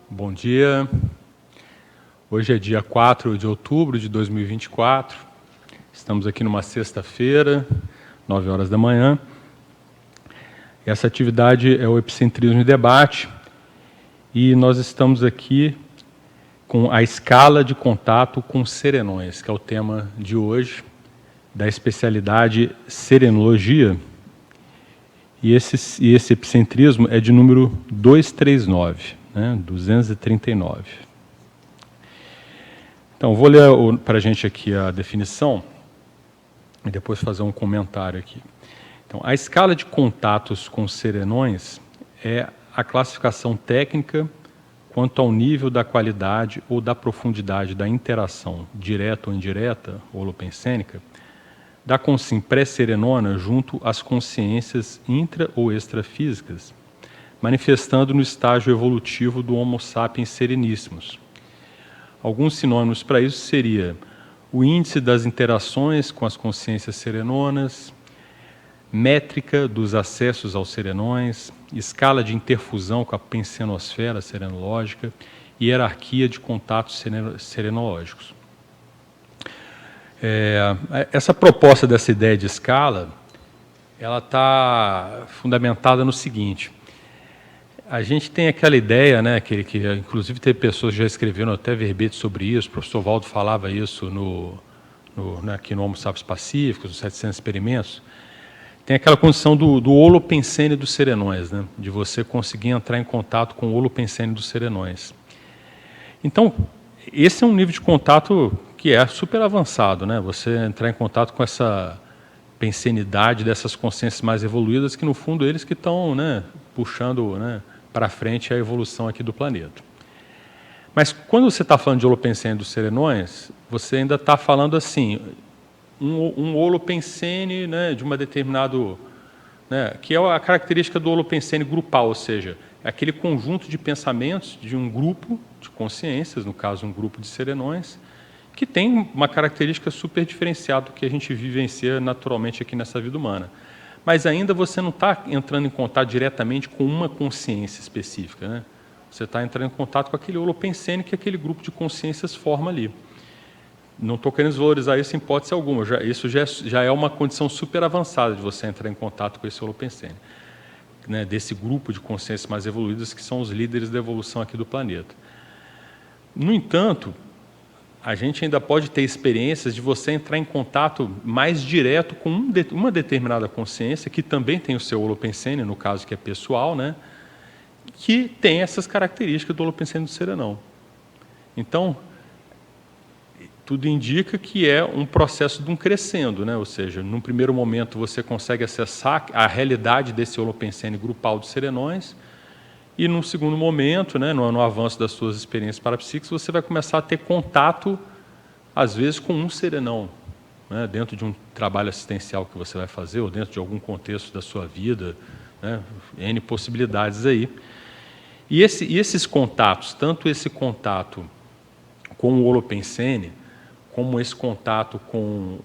Bom dia. Hoje é dia 4 de outubro de 2024. Estamos aqui numa sexta-feira, 9 horas da manhã. Essa atividade é o Epicentrismo e Debate. E nós estamos aqui com a escala de contato com serenões, que é o tema de hoje, da especialidade Serenologia. E esse epicentrismo é de número 239, 239. Então, vou ler para a gente aqui a definição e depois fazer um comentário aqui. Então, a escala de contatos com serenões é a classificação técnica quanto ao nível da qualidade ou da profundidade da interação, direta ou indireta, holopensênica, da consciência pré-serenona junto às consciências intra- ou extrafísicas, manifestando no estágio evolutivo do Homo sapiens sereníssimos. Alguns sinônimos para isso seria o índice das interações com as consciências serenonas, métrica dos acessos aos serenões, escala de interfusão com a pensenosfera serenológica e hierarquia de contatos serenológicos. Essa proposta dessa ideia de escala, ela está fundamentada no seguinte: a gente tem aquela ideia, que inclusive teve pessoas que já escreveram até verbete sobre isso, o professor Valdo falava isso aqui no Homo sapiens Pacíficos, nos 700 experimentos. Tem aquela condição do holopensene dos serenões, de você conseguir entrar em contato com o holopensene dos serenões. Então, esse é um nível de contato que é super avançado, você entrar em contato com essa pensenidade dessas consciências mais evoluídas, que no fundo eles que estão puxando para frente a evolução aqui do planeta. Mas quando você está falando de holopensene dos serenões, você ainda está falando assim, um holopensene de uma determinado... que é a característica do holopensene grupal, ou seja, é aquele conjunto de pensamentos de um grupo de consciências, no caso um grupo de serenões, que tem uma característica super diferenciada do que a gente vivencia naturalmente aqui nessa vida humana. Mas ainda você não está entrando em contato diretamente com uma consciência específica. Você está entrando em contato com aquele holopensene que aquele grupo de consciências forma ali. Não estou querendo desvalorizar isso em hipótese alguma, isso já é uma condição super avançada de você entrar em contato com esse holopensene, desse grupo de consciências mais evoluídas que são os líderes da evolução aqui do planeta. No entanto, a gente ainda pode ter experiências de você entrar em contato mais direto com uma determinada consciência, que também tem o seu holopensene, no caso que é pessoal, que tem essas características do holopensene do serenão. Então, tudo indica que é um processo de um crescendo, ou seja, num primeiro momento você consegue acessar a realidade desse holopensene grupal de serenões, e num segundo momento, no avanço das suas experiências parapsíquicas, você vai começar a ter contato, às vezes, com um serenão, dentro de um trabalho assistencial que você vai fazer, ou dentro de algum contexto da sua vida, N possibilidades aí. E esses contatos, tanto esse contato com o holopensene, como esse contato com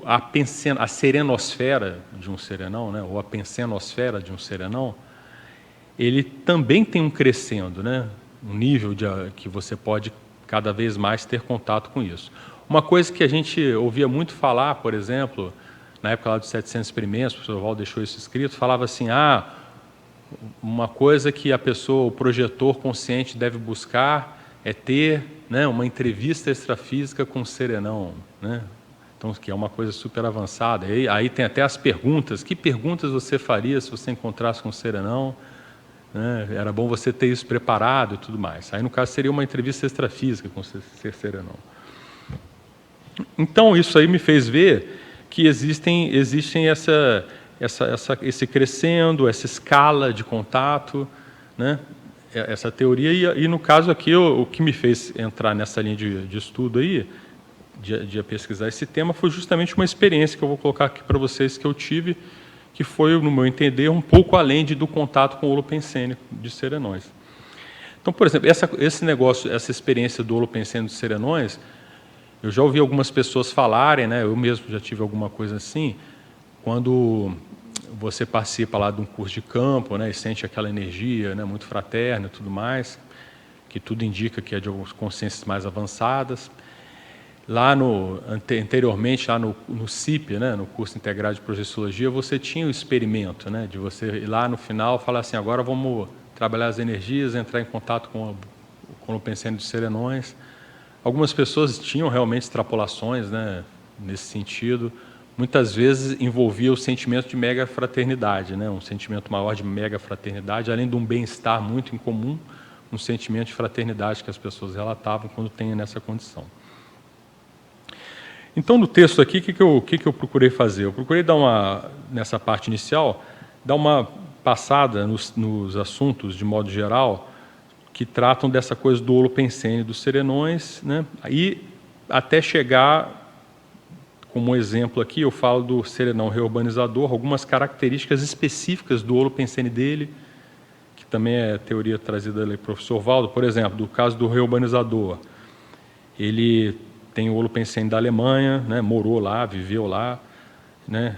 a serenosfera de um serenão, ou a pensenosfera de um serenão, ele também tem um crescendo, um nível que você pode cada vez mais ter contato com isso. Uma coisa que a gente ouvia muito falar, por exemplo, na época lá dos 700 experimentos, o professor Valdo deixou isso escrito, falava assim, uma coisa que o projetor consciente deve buscar é ter uma entrevista extrafísica com o serenão, Então, que é uma coisa super avançada. Aí tem até as perguntas, que perguntas você faria se você encontrasse com o serenão? Era bom você ter isso preparado e tudo mais. Aí, no caso, seria uma entrevista extrafísica com o serenão. Então, isso aí me fez ver que existem esse crescendo, essa escala de contato, essa teoria. E no caso aqui, o que me fez entrar nessa linha de estudo aí, de pesquisar esse tema, foi justamente uma experiência que eu vou colocar aqui para vocês que eu tive, que foi, no meu entender, um pouco além do contato com o holopensene de serenões. Então, por exemplo, essa experiência do holopensene de serenões, eu já ouvi algumas pessoas falarem, eu mesmo já tive alguma coisa assim, quando você participa lá de um curso de campo, né, e sente aquela energia, né, muito fraterna e tudo mais, que tudo indica que é de algumas consciências mais avançadas. Lá anteriormente, lá no CIP, né, no curso integrado de projeciologia, você tinha o experimento, né, de você ir lá no final falar assim, agora vamos trabalhar as energias, entrar em contato com o pensamento dos serenões. Algumas pessoas tinham realmente extrapolações, né, nesse sentido. Muitas vezes envolvia o sentimento de mega fraternidade, né, um sentimento maior de mega fraternidade, além de um bem-estar muito incomum, um sentimento de fraternidade que as pessoas relatavam quando têm nessa condição. Então, no texto aqui, o que eu procurei fazer? Eu procurei nessa parte inicial, dar uma passada nos assuntos, de modo geral, que tratam dessa coisa do holopensene dos serenões, né? E até chegar, como exemplo aqui, eu falo do serenão reurbanizador, algumas características específicas do holopensene dele, que também é teoria trazida pelo professor Valdo. Por exemplo, do caso do reurbanizador, ele tem o holopensene da Alemanha, né, morou lá, viveu lá, né,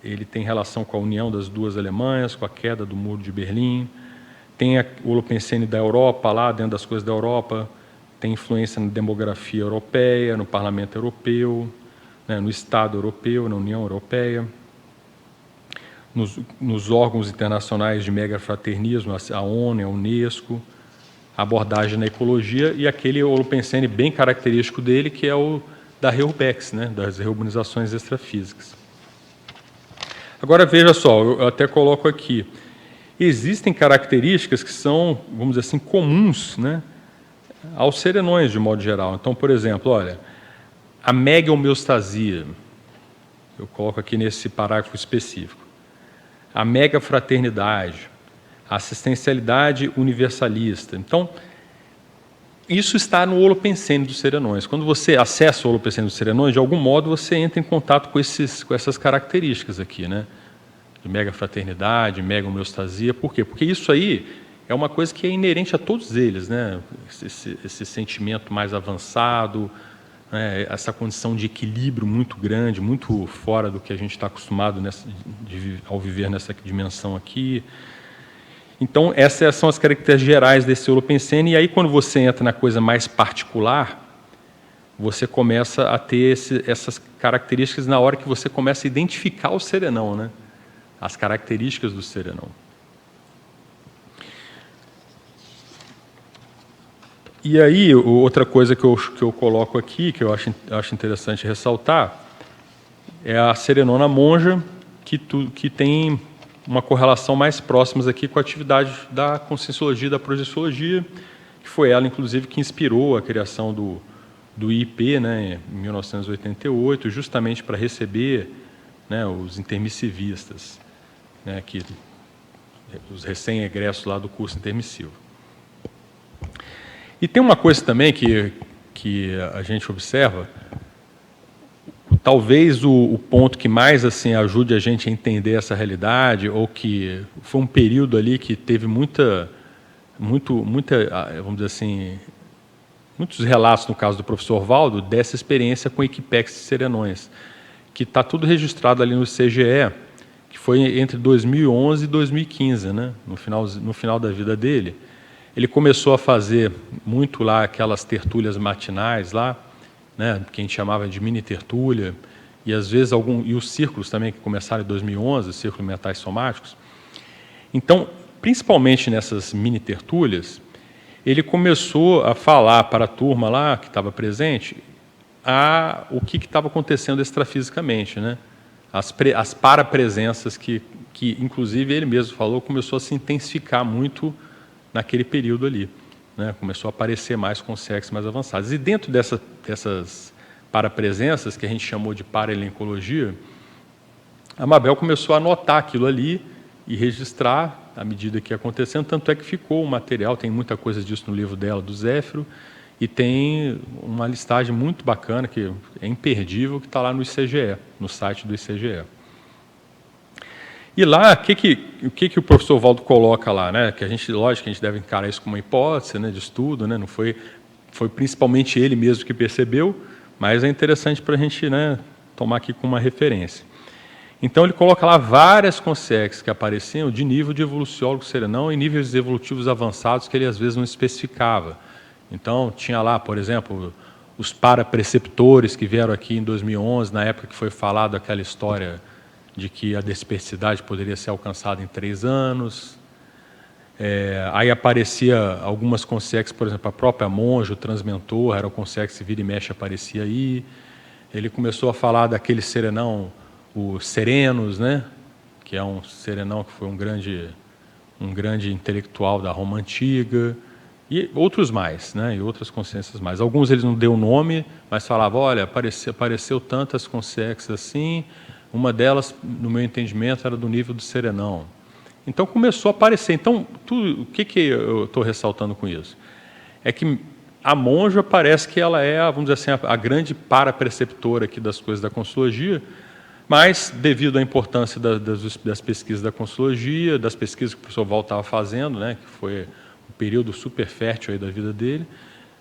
ele tem relação com a união das duas Alemanhas, com a queda do Muro de Berlim, tem o holopensene da Europa, lá dentro das coisas da Europa, tem influência na demografia europeia, no parlamento europeu, né, no Estado europeu, na União Europeia, nos órgãos internacionais de megafraternismo, a ONU, a Unesco, a abordagem na ecologia e aquele holopensene bem característico dele, que é o da Reurbex, né, das reurbanizações extrafísicas. Agora, veja só, eu até coloco aqui, existem características que são, vamos dizer assim, comuns, né, aos serenões, de modo geral. Então, por exemplo, olha, a mega homeostasia, eu coloco aqui nesse parágrafo específico, a mega fraternidade, a assistencialidade universalista. Então, isso está no holopensene dos serenões. Quando você acessa o holopensene dos serenões, de algum modo você entra em contato com essas características aqui, né? De mega fraternidade, mega homeostasia. Por quê? Porque isso aí é uma coisa que é inerente a todos eles, né? Esse sentimento mais avançado, né? Essa condição de equilíbrio muito grande, muito fora do que a gente está acostumado ao viver nessa dimensão aqui. Então, essas são as características gerais desse holopensene, e aí quando você entra na coisa mais particular, você começa a ter essas características na hora que você começa a identificar o serenão, né? As características do serenão. E aí, outra coisa que eu coloco aqui, que eu acho interessante ressaltar, é a serenona monja, que tem uma correlação mais próxima aqui com a atividade da conscienciologia e da projeciologia, que foi ela, inclusive, que inspirou a criação do IIP, né, em 1988, justamente para receber, né, os intermissivistas, né, os recém-egressos lá do curso intermissivo. E tem uma coisa também que a gente observa, talvez o ponto que mais assim ajude a gente a entender essa realidade, ou que foi um período ali que teve muita, vamos dizer assim, muitos relatos, no caso do professor Valdo, dessa experiência com equipex de serenões, que está tudo registrado ali no CGE, que foi entre 2011 e 2015, né? No final da vida dele. Ele começou a fazer muito lá aquelas tertúlias matinais lá, né, que a gente chamava de mini tertúlia, e às vezes e os círculos também, que começaram em 2011, círculos mentais somáticos. Então, principalmente nessas mini tertúlias, ele começou a falar para a turma lá, que estava presente, o que estava acontecendo extrafisicamente, né? As parapresenças que, inclusive, ele mesmo falou, começou a se intensificar muito naquele período ali, né? Começou a aparecer mais consciências mais avançadas. E dentro dessas parapresenças, que a gente chamou de paraelencologia, a Mabel começou a anotar aquilo ali e registrar à medida que ia acontecendo, tanto é que ficou o material, tem muita coisa disso no livro dela, do Zéfiro, e tem uma listagem muito bacana, que é imperdível, que está lá no ICGE, no site do ICGE. E lá, o que o professor Valdo coloca lá, né? Que lógico que a gente deve encarar isso como uma hipótese, né, de estudo, né? Não foi principalmente ele mesmo que percebeu, mas é interessante para a gente, né, tomar aqui como uma referência. Então ele coloca lá várias consequências que apareciam de nível de evoluciólogo serenão e níveis evolutivos avançados que ele às vezes não especificava. Então tinha lá, por exemplo, os parapreceptores que vieram aqui em 2011, na época que foi falado aquela história de que a desperticidade poderia ser alcançada em 3 anos. Aí aparecia algumas consequências, por exemplo, a própria monja, o transmentor, era o consequência que vira e mexe aparecia aí. Ele começou a falar daquele serenão, o Serenos, né? Que é um serenão que foi um grande intelectual da Roma Antiga, e outros mais, né? E outras consciências mais. Alguns eles não deu nome, mas falavam, olha, apareceu tantas consciências assim, uma delas, no meu entendimento, era do nível do serenão. Então começou a aparecer. Então, o que eu estou ressaltando com isso? É que a monja parece que ela é, vamos dizer assim, a grande parapreceptora aqui das coisas da Consciologia, mas, devido à importância das pesquisas da Consciologia, das pesquisas que o professor Val estava fazendo, né, que foi um período super fértil aí da vida dele,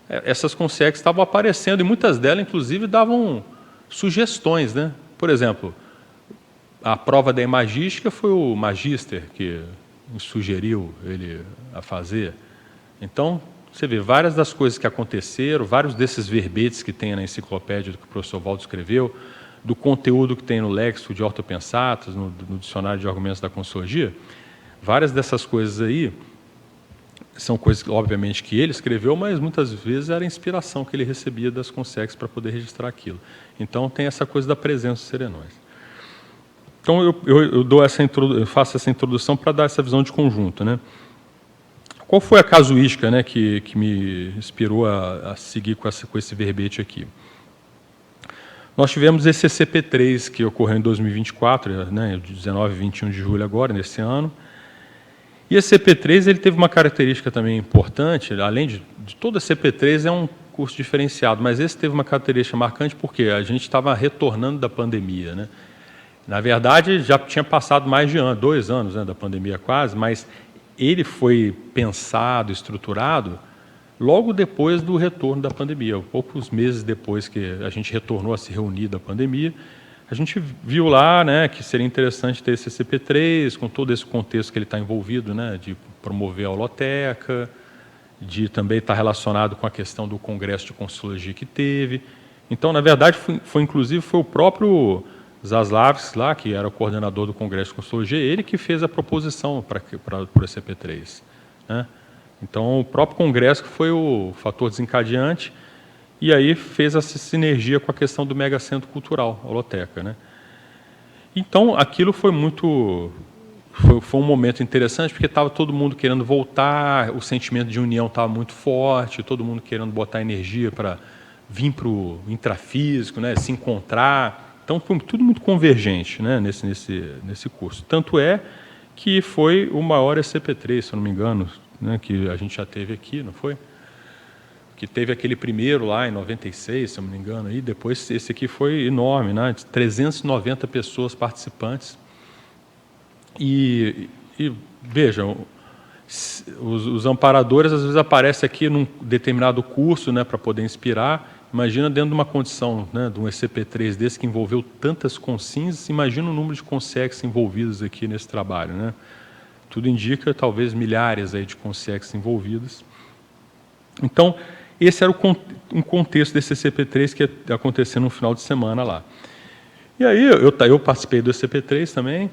essas consciências estavam aparecendo, e muitas delas, inclusive, davam sugestões. Né? Por exemplo, a prova da imagística foi o Magister que sugeriu ele a fazer. Então, você vê várias das coisas que aconteceram, vários desses verbetes que tem na enciclopédia que o professor Valdo escreveu, do conteúdo que tem no Léxico de Ortopensatus, no Dicionário de Argumentos da Consciologia, várias dessas coisas aí são coisas, obviamente, que ele escreveu, mas muitas vezes era a inspiração que ele recebia das consciências para poder registrar aquilo. Então, tem essa coisa da presença dos serenões. Então, eu faço essa introdução para dar essa visão de conjunto. Né? Qual foi a casuística, né, que me inspirou a seguir com esse verbete aqui? Nós tivemos esse CP3 que ocorreu em 2024, né, de 19 e 21 de julho agora, nesse ano. E esse CP3 ele teve uma característica também importante, além de todo esse CP3 é um curso diferenciado, mas esse teve uma característica marcante porque a gente estava retornando da pandemia. Né? Na verdade, já tinha passado mais de 2 anos, né, da pandemia quase, mas ele foi pensado, estruturado, logo depois do retorno da pandemia, poucos meses depois que a gente retornou a se reunir da pandemia, a gente viu lá, né, que seria interessante ter esse CP3, com todo esse contexto que ele está envolvido, né, de promover a holoteca, de também estar relacionado com a questão do congresso de Consciologia que teve. Então, na verdade, inclusive foi o próprio Zaslavski, lá, que era o coordenador do congresso de Consciologia, ele que fez a proposição para o CP3. Né? Então, o próprio congresso que foi o fator desencadeante, e aí fez essa sinergia com a questão do megacentro cultural, a holoteca. Né? Então, aquilo foi foi um momento interessante, porque estava todo mundo querendo voltar, o sentimento de união estava muito forte, todo mundo querendo botar energia para vir para o intrafísico, né, se encontrar. Então, foi tudo muito convergente, né, nesse curso. Tanto é que foi o maior ECP3, se eu não me engano, né, que a gente já teve aqui, não foi? Que teve aquele primeiro lá em 96, se eu não me engano, e depois esse aqui foi enorme, né, 390 pessoas participantes. E vejam, os amparadores às vezes aparecem aqui num determinado curso, né, para poder inspirar. Imagina dentro de uma condição, né, de um ECP3 desse que envolveu tantas consins, imagina o número de consciências envolvidos aqui nesse trabalho. Né? Tudo indica talvez milhares aí de consciências envolvidas. Então, esse era um contexto desse ECP3 que ia acontecer no final de semana lá. E aí eu participei do ECP3 também,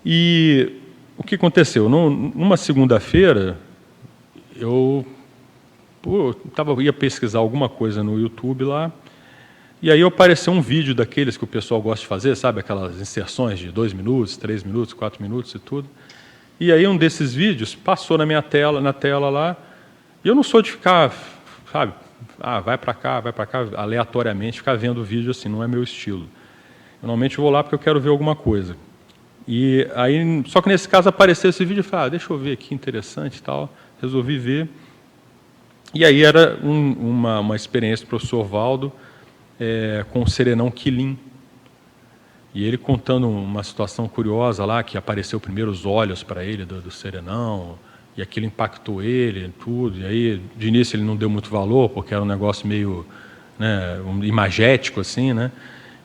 e o que aconteceu? Numa segunda-feira, eu ia pesquisar alguma coisa no YouTube lá, e aí apareceu um vídeo daqueles que o pessoal gosta de fazer, sabe? Aquelas inserções de 2 minutos, 3 minutos, 4 minutos e tudo. E aí um desses vídeos passou na tela lá, e eu não sou de ficar, sabe? Vai para cá, aleatoriamente, ficar vendo o vídeo assim, não é meu estilo. Eu normalmente vou lá porque eu quero ver alguma coisa. E aí, só que nesse caso apareceu esse vídeo, eu falei, deixa eu ver aqui, interessante e tal, resolvi ver. E aí era uma experiência do professor Valdo com o serenão Quilim. E ele contando uma situação curiosa lá, que apareceu primeiro os olhos para ele do serenão, e aquilo impactou ele, tudo. E aí, de início, ele não deu muito valor, porque era um negócio meio, né, imagético, assim, né?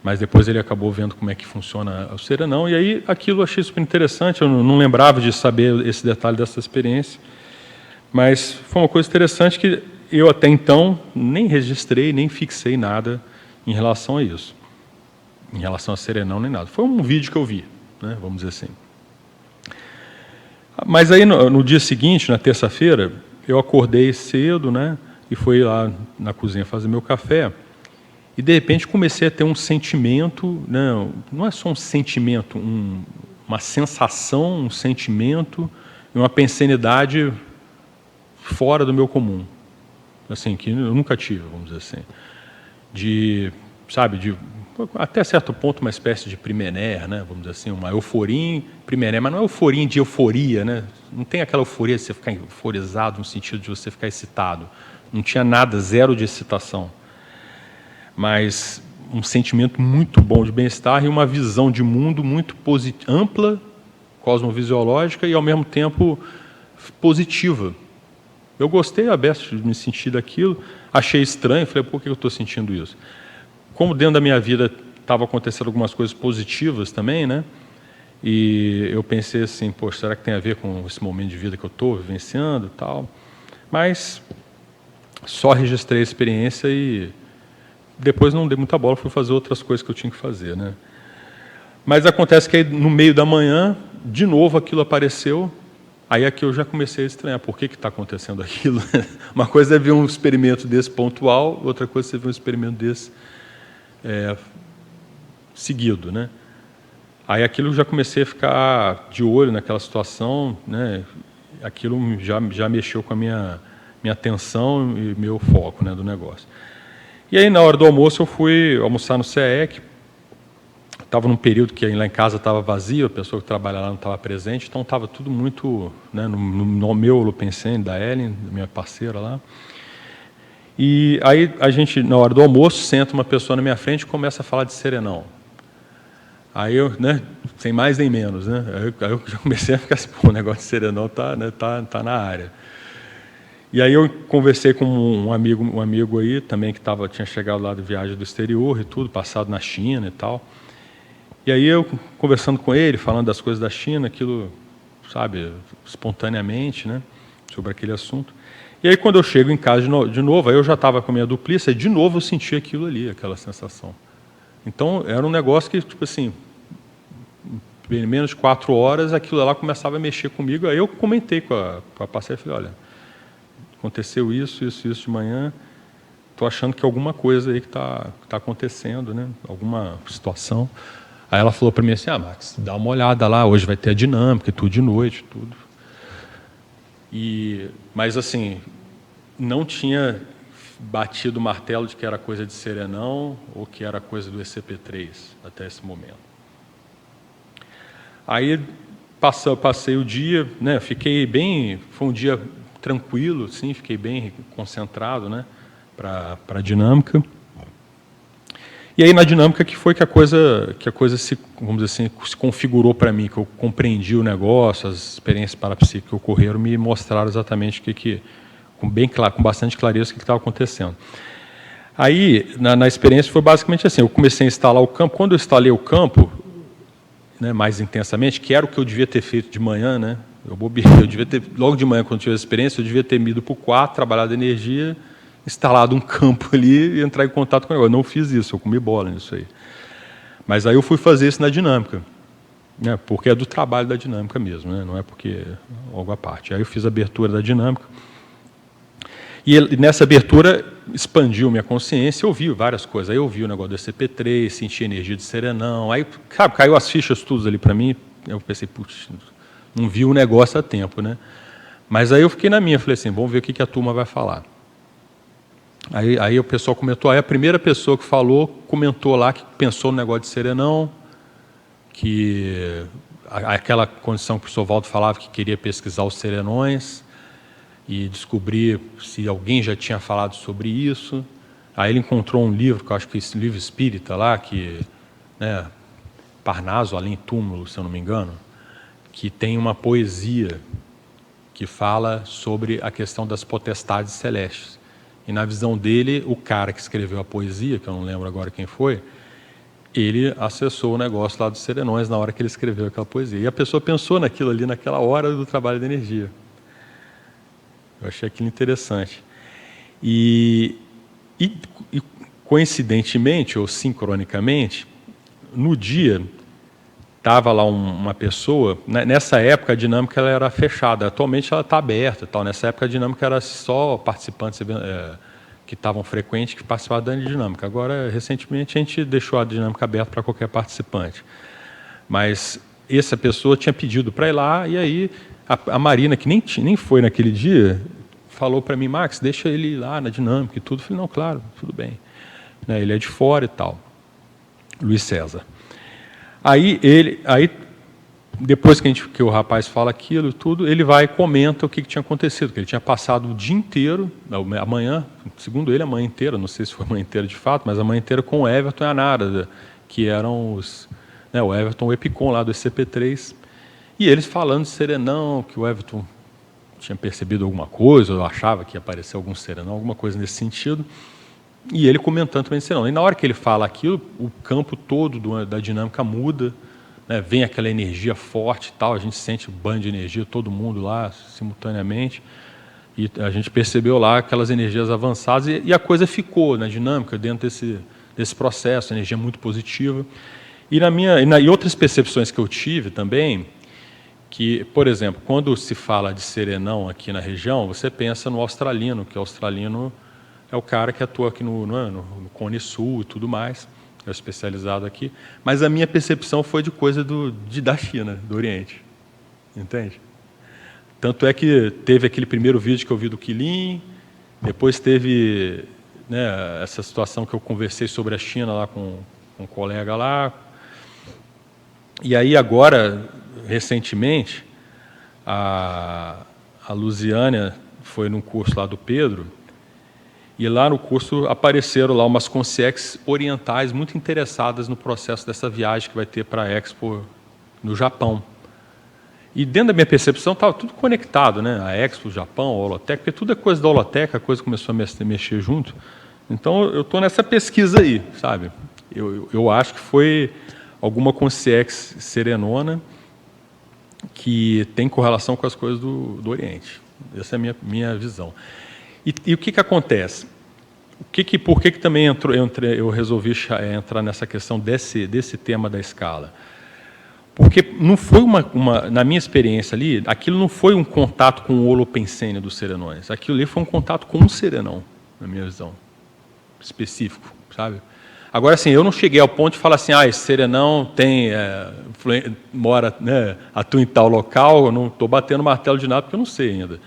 mas depois ele acabou vendo como é que funciona o serenão, e aí aquilo eu achei super interessante, eu não lembrava de saber esse detalhe dessa experiência, mas foi uma coisa interessante que eu até então nem registrei, nem fixei nada em relação a isso, em relação a serenão nem nada. Foi um vídeo que eu vi, né, vamos dizer assim. Mas aí no dia seguinte, na terça-feira, eu acordei cedo, né, e fui lá na cozinha fazer meu café, e de repente comecei a ter um sentimento, não é só um sentimento, uma sensação, um sentimento e uma pensenidade fora do meu comum, assim, que eu nunca tive, vamos dizer assim, até certo ponto uma espécie de primener, né, vamos dizer assim, uma euforia primener, mas não é euforia de euforia, né, não tem aquela euforia de você ficar euforizado no sentido de você ficar excitado, não tinha nada, zero de excitação, mas um sentimento muito bom de bem-estar e uma visão de mundo muito ampla, cosmovisiológica e, ao mesmo tempo, positiva. Eu gostei, aberto, de me sentir daquilo, achei estranho, falei, por que eu estou sentindo isso? Como dentro da minha vida estava acontecendo algumas coisas positivas também, né? E eu pensei assim, poxa, será que tem a ver com esse momento de vida que eu estou vivenciando e tal? Mas só registrei a experiência e depois não dei muita bola, fui fazer outras coisas que eu tinha que fazer, né? Mas acontece que aí, no meio da manhã, de novo aquilo apareceu, aí aqui eu já comecei a estranhar, por que está acontecendo aquilo? Uma coisa é ver um experimento desse pontual, outra coisa é você ver um experimento desse seguido, né? Aí aquilo eu já comecei a ficar de olho naquela situação, né? Aquilo já mexeu com a minha atenção e meu foco, né, do negócio. E aí, na hora do almoço, eu fui almoçar no CEEC. Estava num período que lá em casa estava vazio, a pessoa que trabalha lá não estava presente, então estava tudo muito, né, no meu Holopensene, da Ellen, minha parceira lá. E aí, a gente, na hora do almoço, senta uma pessoa na minha frente e começa a falar de serenão. Aí eu, né, sem mais nem menos, né, aí eu já comecei a ficar assim, pô, o negócio de serenão tá na área. E aí eu conversei com um amigo aí também que tinha chegado lá de viagem do exterior e tudo, passado na China e tal. E aí eu conversando com ele, falando das coisas da China, aquilo, sabe, espontaneamente, né, sobre aquele assunto. E aí quando eu chego em casa de novo, aí eu já estava com a minha dupliça e de novo eu senti aquilo ali, aquela sensação. Então era um negócio que, tipo assim, em menos de 4 horas aquilo lá começava a mexer comigo. Aí eu comentei com a parceira, falei, olha, aconteceu isso de manhã, estou achando que é alguma coisa aí que está acontecendo, né? Alguma situação. Aí ela falou para mim assim, Max, dá uma olhada lá, hoje vai ter a dinâmica, tudo de noite, tudo. Mas assim, não tinha batido o martelo de que era coisa de serenão ou que era coisa do ECP3 até esse momento. Aí passei o dia, né? Foi um dia tranquilo, sim, fiquei bem concentrado, né, para a dinâmica. E aí na dinâmica que foi que a coisa se, vamos dizer assim, se configurou para mim, que eu compreendi o negócio, as experiências parapsíquicas que ocorreram me mostraram exatamente com bastante clareza o que estava acontecendo. Aí na experiência foi basicamente assim, eu comecei a instalar o campo. Quando eu instalei o campo, né, mais intensamente, que era o que eu devia ter feito de manhã, né? Eu devia ter, logo de manhã, quando tive a experiência, eu devia ter ido para o quarto, trabalhado energia, instalado um campo ali e entrar em contato com o negócio. Eu não fiz isso, eu comi bola nisso aí. Mas aí eu fui fazer isso na dinâmica, né, porque é do trabalho da dinâmica mesmo, né, não é porque é algo à parte. Aí eu fiz a abertura da dinâmica. E nessa abertura expandiu minha consciência, eu vi várias coisas. Aí eu vi o negócio do ECP3, senti energia de serenão, aí, sabe, caiu as fichas todas ali para mim, eu pensei, putz, não vi o negócio a tempo, né? Mas aí eu fiquei na minha, falei assim, vamos ver o que a turma vai falar. Aí o pessoal comentou, aí a primeira pessoa que falou, comentou lá que pensou no negócio de serenão, que aquela condição que o professor Valdo falava, que queria pesquisar os serenões e descobrir se alguém já tinha falado sobre isso. Aí ele encontrou um livro, que eu acho que esse livro espírita lá, que, né, Parnaso, Além Túmulo, se eu não me engano, que tem uma poesia que fala sobre a questão das potestades celestes. E na visão dele, o cara que escreveu a poesia, que eu não lembro agora quem foi, ele acessou o negócio lá dos serenões na hora que ele escreveu aquela poesia. E a pessoa pensou naquilo ali, naquela hora do trabalho da energia. Eu achei aquilo interessante. E coincidentemente, ou sincronicamente, no dia, estava lá uma pessoa, nessa época a dinâmica ela era fechada, atualmente ela está aberta. Tal. Nessa época a dinâmica era só participantes que estavam frequentes que participavam da dinâmica. Agora, recentemente, a gente deixou a dinâmica aberta para qualquer participante. Mas essa pessoa tinha pedido para ir lá, e aí a Marina, que nem foi naquele dia, falou para mim: Max, deixa ele ir lá na dinâmica e tudo. Eu falei: não, claro, tudo bem. Ele é de fora e tal. Luiz César. Aí depois que o rapaz fala aquilo e tudo, ele vai e comenta o que tinha acontecido, que ele tinha passado o dia inteiro, a manhã, segundo ele, a manhã inteira, não sei se foi a manhã inteira de fato, mas a manhã inteira com o Everton e a Nara, que eram o Everton, o Epicom lá do SCP-3, e eles falando de serenão, que o Everton tinha percebido alguma coisa, ou achava que ia aparecer algum serenão, alguma coisa nesse sentido, e ele comentando também de serenão. E na hora que ele fala aquilo, o campo todo da dinâmica muda, vem aquela energia forte e tal, a gente sente um banho de energia, todo mundo lá, simultaneamente, e a gente percebeu lá aquelas energias avançadas, e a coisa ficou na dinâmica, dentro desse processo, energia muito positiva. E outras percepções que eu tive também, que, por exemplo, quando se fala de serenão aqui na região, você pensa no australino, que o australino é o cara que atua aqui no Cone Sul e tudo mais, é especializado aqui, mas a minha percepção foi de coisa da China, do Oriente, entende? Tanto é que teve aquele primeiro vídeo que eu vi do Quilin, depois teve essa situação que eu conversei sobre a China lá com um colega lá, e aí agora, recentemente, a Luziânia foi num curso lá do Pedro, e lá no curso apareceram lá umas consciex orientais muito interessadas no processo dessa viagem que vai ter para a Expo no Japão. E dentro da minha percepção estava tudo conectado, a Expo, o Japão, a Holoteca, porque tudo é coisa da Holoteca, a coisa começou a mexer junto. Então eu estou nessa pesquisa aí, sabe? Eu acho que foi alguma consciex serenona que tem correlação com as coisas do Oriente. Essa é a minha visão. E o que acontece? Por que também eu resolvi entrar nessa questão desse tema da escala? Porque não foi na minha experiência ali, aquilo não foi um contato com o holopensene dos serenões. Aquilo ali foi um contato com um serenão, na minha visão, específico, sabe? Agora, assim, eu não cheguei ao ponto de falar assim, esse serenão atua em tal local, eu não estou batendo martelo de nada, porque eu não sei ainda.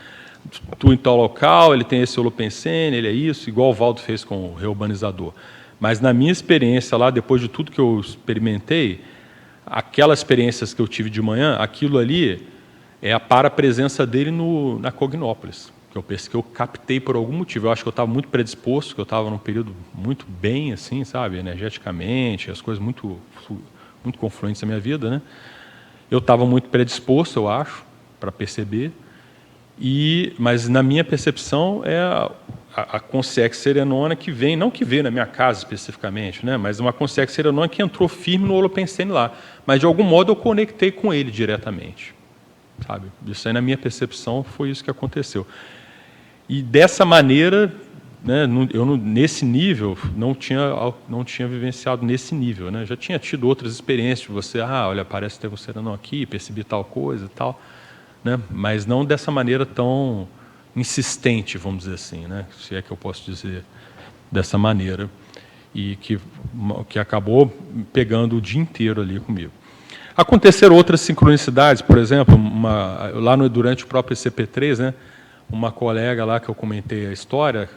Atua em tal local, ele tem esse holopensene, ele é isso, igual o Valdo fez com o reurbanizador. Mas na minha experiência lá, depois de tudo que eu experimentei, aquelas experiências que eu tive de manhã, aquilo ali é a para-presença dele na Cognópolis, que eu captei por algum motivo. Eu acho que eu estava muito predisposto, que eu estava num período muito bem, assim, sabe, energeticamente, as coisas muito confluentes na minha vida, Eu estava muito predisposto, eu acho, para perceber. Mas na minha percepção é a consciex serenona que vem, não que veio na minha casa especificamente, mas uma consciex serenona que entrou firme no holopensene lá. Mas de algum modo eu conectei com ele diretamente, sabe? Isso aí na minha percepção foi isso que aconteceu. E dessa maneira, eu nesse nível não tinha vivenciado nesse nível, Já tinha tido outras experiências de você, olha, parece que teve um serenão aqui, percebi tal coisa e tal. Mas não dessa maneira tão insistente, vamos dizer assim, se é que eu posso dizer dessa maneira, e que acabou pegando o dia inteiro ali comigo. Aconteceram outras sincronicidades, por exemplo, durante o próprio CP3, uma colega lá que eu comentei a história,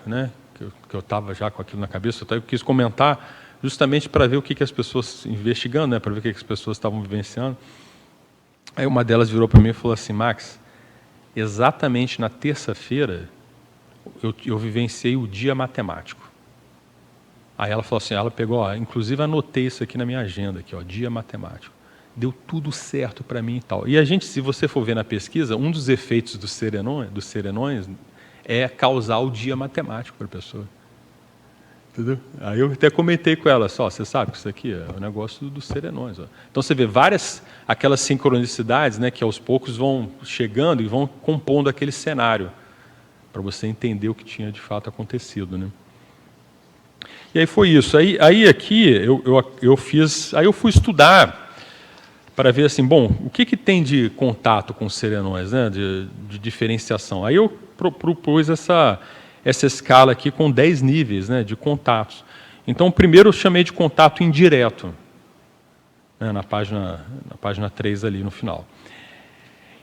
que eu estava já com aquilo na cabeça, eu quis comentar justamente para ver o que as pessoas investigando, para ver o que as pessoas estavam vivenciando. Aí uma delas virou para mim e falou assim, Max, exatamente na terça-feira eu vivenciei o dia matemático. Aí ela falou assim, ela pegou, inclusive anotei isso aqui na minha agenda, aqui, dia matemático. Deu tudo certo para mim e tal. E a gente, se você for ver na pesquisa, um dos efeitos dos serenões é causar o dia matemático para a pessoa. Entendeu? Aí eu até comentei com ela, só, você sabe que isso aqui é o negócio dos serenões. Ó. Então você vê várias, aquelas sincronicidades, né, que aos poucos vão chegando e vão compondo aquele cenário, para você entender o que tinha de fato acontecido. Né? E aí foi isso. Aí aqui eu fiz, aí eu fui estudar para ver assim, bom, o que tem de contato com os serenões, né, de diferenciação. Aí eu propus essa escala aqui com 10 níveis, né, de contatos. Então, o primeiro eu chamei de contato indireto, né, na página 3 ali no final.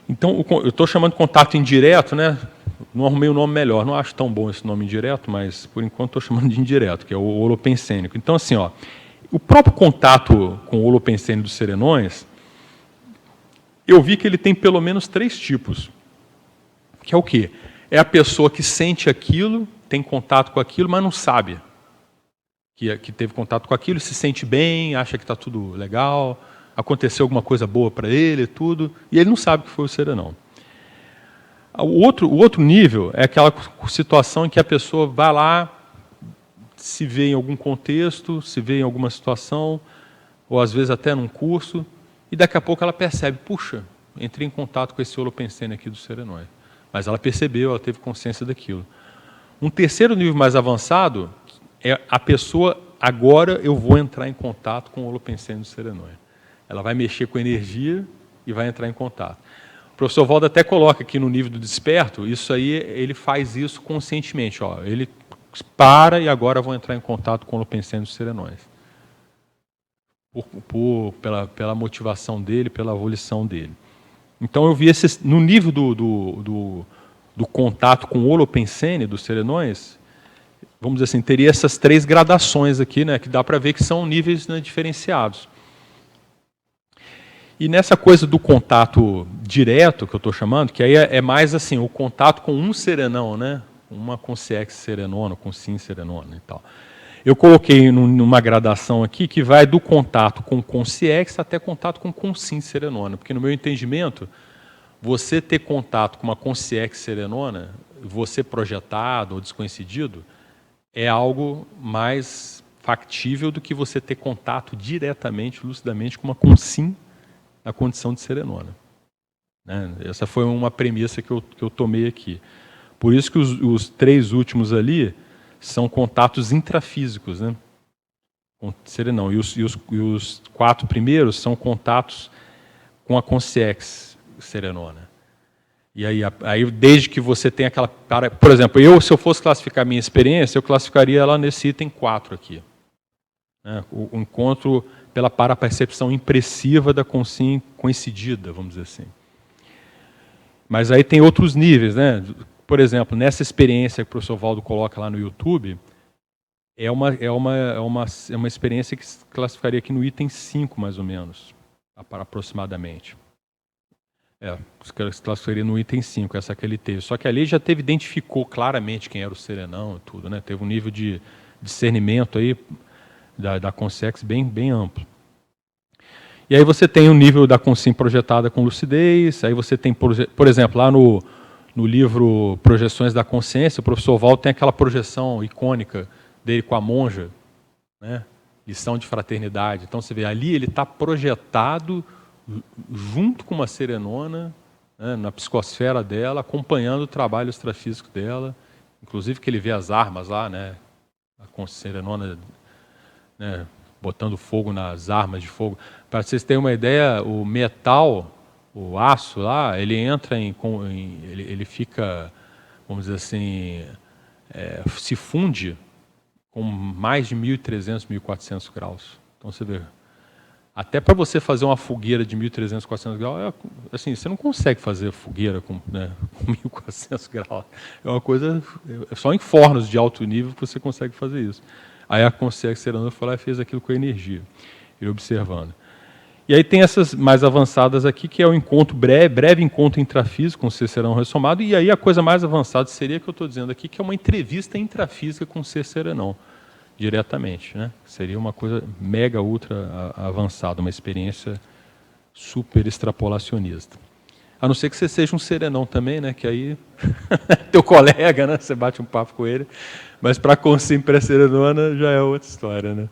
Então, eu estou chamando de contato indireto, né, não arrumei um nome melhor, não acho tão bom esse nome indireto, mas por enquanto estou chamando de indireto, que é o holopensênico. Então, assim, ó, o próprio contato com o holopensênico dos serenões, eu vi que ele tem pelo menos 3 tipos, que é o quê? É a pessoa que sente aquilo, tem contato com aquilo, mas não sabe que teve contato com aquilo, se sente bem, acha que está tudo legal, aconteceu alguma coisa boa para ele, tudo, e ele não sabe que foi o serenão. O outro nível é aquela situação em que a pessoa vai lá, se vê em algum contexto, se vê em alguma situação, ou às vezes até num curso, e daqui a pouco ela percebe, puxa, entrei em contato com esse holopensene aqui do serenóide. Mas ela percebeu, ela teve consciência daquilo. Um terceiro nível mais avançado é a pessoa, agora eu vou entrar em contato com o holopensene do serenóide. Ela vai mexer com a energia e vai entrar em contato. O professor Valdo até coloca aqui no nível do desperto, isso aí, ele faz isso conscientemente. Ó, ele para e agora eu vou entrar em contato com o holopensene do serenóide. Pela motivação dele, pela volição dele. Então eu vi no nível do contato com o holopensene dos serenões, vamos dizer assim, teria essas 3 gradações aqui, né, que dá para ver que são níveis, né, diferenciados. E nessa coisa do contato direto, que eu estou chamando, que aí é mais assim, o contato com um serenão, né, uma consciex serenona, com sim serenona e tal. Eu coloquei numa gradação aqui que vai do contato com consciex até contato com sim serenona, porque no meu entendimento, você ter contato com uma consciex serenona, você projetado ou desconhecido, é algo mais factível do que você ter contato diretamente, lucidamente, com uma consim na condição de serenona. Né? Essa foi uma premissa que eu tomei aqui. Por isso que os 3 últimos ali são contatos intrafísicos, né? Com serenão. E os 4 primeiros são contatos com a consciex serenona. E aí, desde que você tem aquela... Por exemplo, se eu fosse classificar a minha experiência, eu classificaria ela nesse item 4 aqui. Né? O encontro pela parapercepção impressiva da consciência coincidida, vamos dizer assim. Mas aí tem outros níveis, né? Por exemplo, nessa experiência que o professor Valdo coloca lá no YouTube, é uma experiência que se classificaria aqui no item 5, mais ou menos, aproximadamente. Se classificaria no item 5, essa que ele teve. Só que ali já identificou claramente quem era o serenão e tudo, né? Teve um nível de discernimento aí da consciex bem amplo. E aí você tem o nível da consciência projetada com lucidez, aí você tem, por exemplo, lá no livro Projeções da Consciência, o professor Valdo tem aquela projeção icônica dele com a monja, né? Lição de fraternidade. Então você vê, ali ele está projetado junto com uma serenona, né, na psicosfera dela, acompanhando o trabalho extrafísico dela, inclusive que ele vê as armas lá, né, a serenona, né, botando fogo nas armas de fogo. Para vocês terem uma ideia, o metal, o aço lá, ele entra ele fica, vamos dizer assim, se funde com mais de 1.300, 1.400 graus. Então você vê, até para você fazer uma fogueira de 1.300, 400 graus, assim, você não consegue fazer fogueira com 1.400 graus. É uma coisa, só em fornos de alto nível que você consegue fazer isso. Aí a consciência serenona foi lá e fez aquilo com a energia, ele observando. E aí tem essas mais avançadas aqui, que é o encontro breve encontro intrafísico com o ser serenão ressomado, e aí a coisa mais avançada seria, que eu estou dizendo aqui, que é uma entrevista intrafísica com o ser serenão, diretamente, né? Seria uma coisa mega, ultra avançada, uma experiência super extrapolacionista. A não ser que você seja um serenão também, né? Que aí, teu colega, né? Você bate um papo com ele, Mas para a consciência pré-serenona já é outra história, né?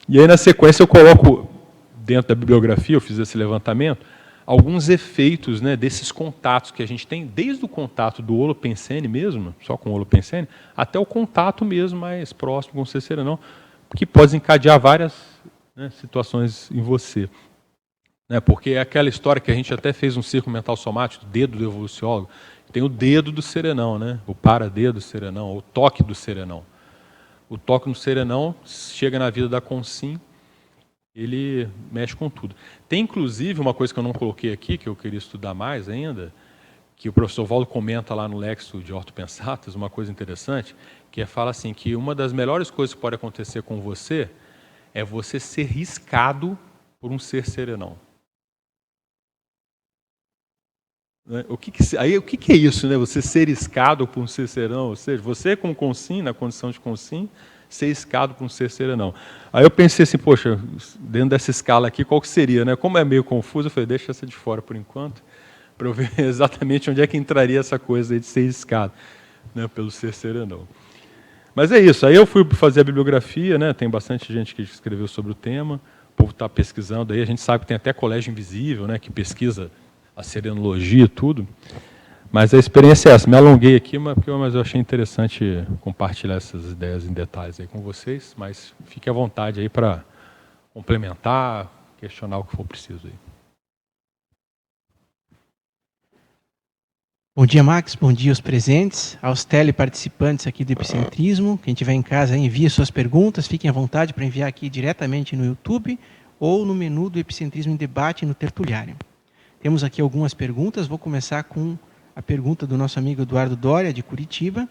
E aí, na sequência, eu coloco, dentro da bibliografia, eu fiz esse levantamento, alguns efeitos, né, desses contatos que a gente tem, desde o contato do holopensene mesmo, só com o holopensene, até o contato mesmo mais próximo com o ser serenão, que pode encadear várias, né, situações em você. Né, porque é aquela história que a gente até fez um círculo mental somático, dedo do evoluciólogo, tem o dedo do serenão, né, o paradedo do serenão, o toque do serenão. O toque no serenão chega na vida da Consim, ele mexe com tudo. Tem, inclusive, uma coisa que eu não coloquei aqui, que eu queria estudar mais ainda, que o professor Valdo comenta lá no Lexo de Ortopensatas, uma coisa interessante, que é fala assim, que uma das melhores coisas que pode acontecer com você é você ser riscado por um ser serenão. O que é isso, né? Você ser iscado por um ser serenão, ou seja, você como Consim, na condição de Consim, ser iscado por um ser serenão. Aí eu pensei assim, poxa, dentro dessa escala aqui, qual que seria, né? Como é meio confuso, eu falei, deixa essa de fora por enquanto, para eu ver exatamente onde é que entraria essa coisa aí de ser iscado, né, pelo ser serenão. Mas é isso, aí eu fui fazer a bibliografia, né? Tem bastante gente que escreveu sobre o tema, o povo está pesquisando aí, a gente sabe que tem até Colégio Invisível, né, que pesquisa a serenologia e tudo, mas a experiência é essa. Me alonguei aqui, mas eu achei interessante compartilhar essas ideias em detalhes aí com vocês, mas fique à vontade aí para complementar, questionar o que for preciso aí. Bom dia, Max. Bom dia aos presentes, aos teleparticipantes aqui do Epicentrismo. Quem estiver em casa, envie suas perguntas, fiquem à vontade para enviar aqui diretamente no YouTube ou no menu do Epicentrismo em Debate no Tertuliário. Temos aqui algumas perguntas, vou começar com a pergunta do nosso amigo Eduardo Doria, de Curitiba,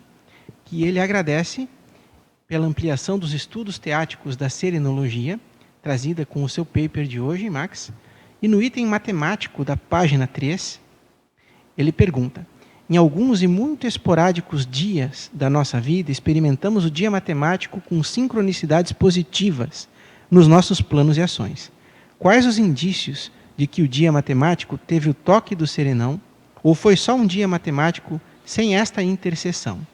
que ele agradece pela ampliação dos estudos teáticos da serenologia, trazida com o seu paper de hoje, Max, e no item matemático da página 3, ele pergunta, em alguns e muito esporádicos dias da nossa vida, experimentamos o dia matemático com sincronicidades positivas nos nossos planos e ações. Quais os indícios de que o dia matemático teve o toque do serenão, ou foi só um dia matemático sem esta interseção?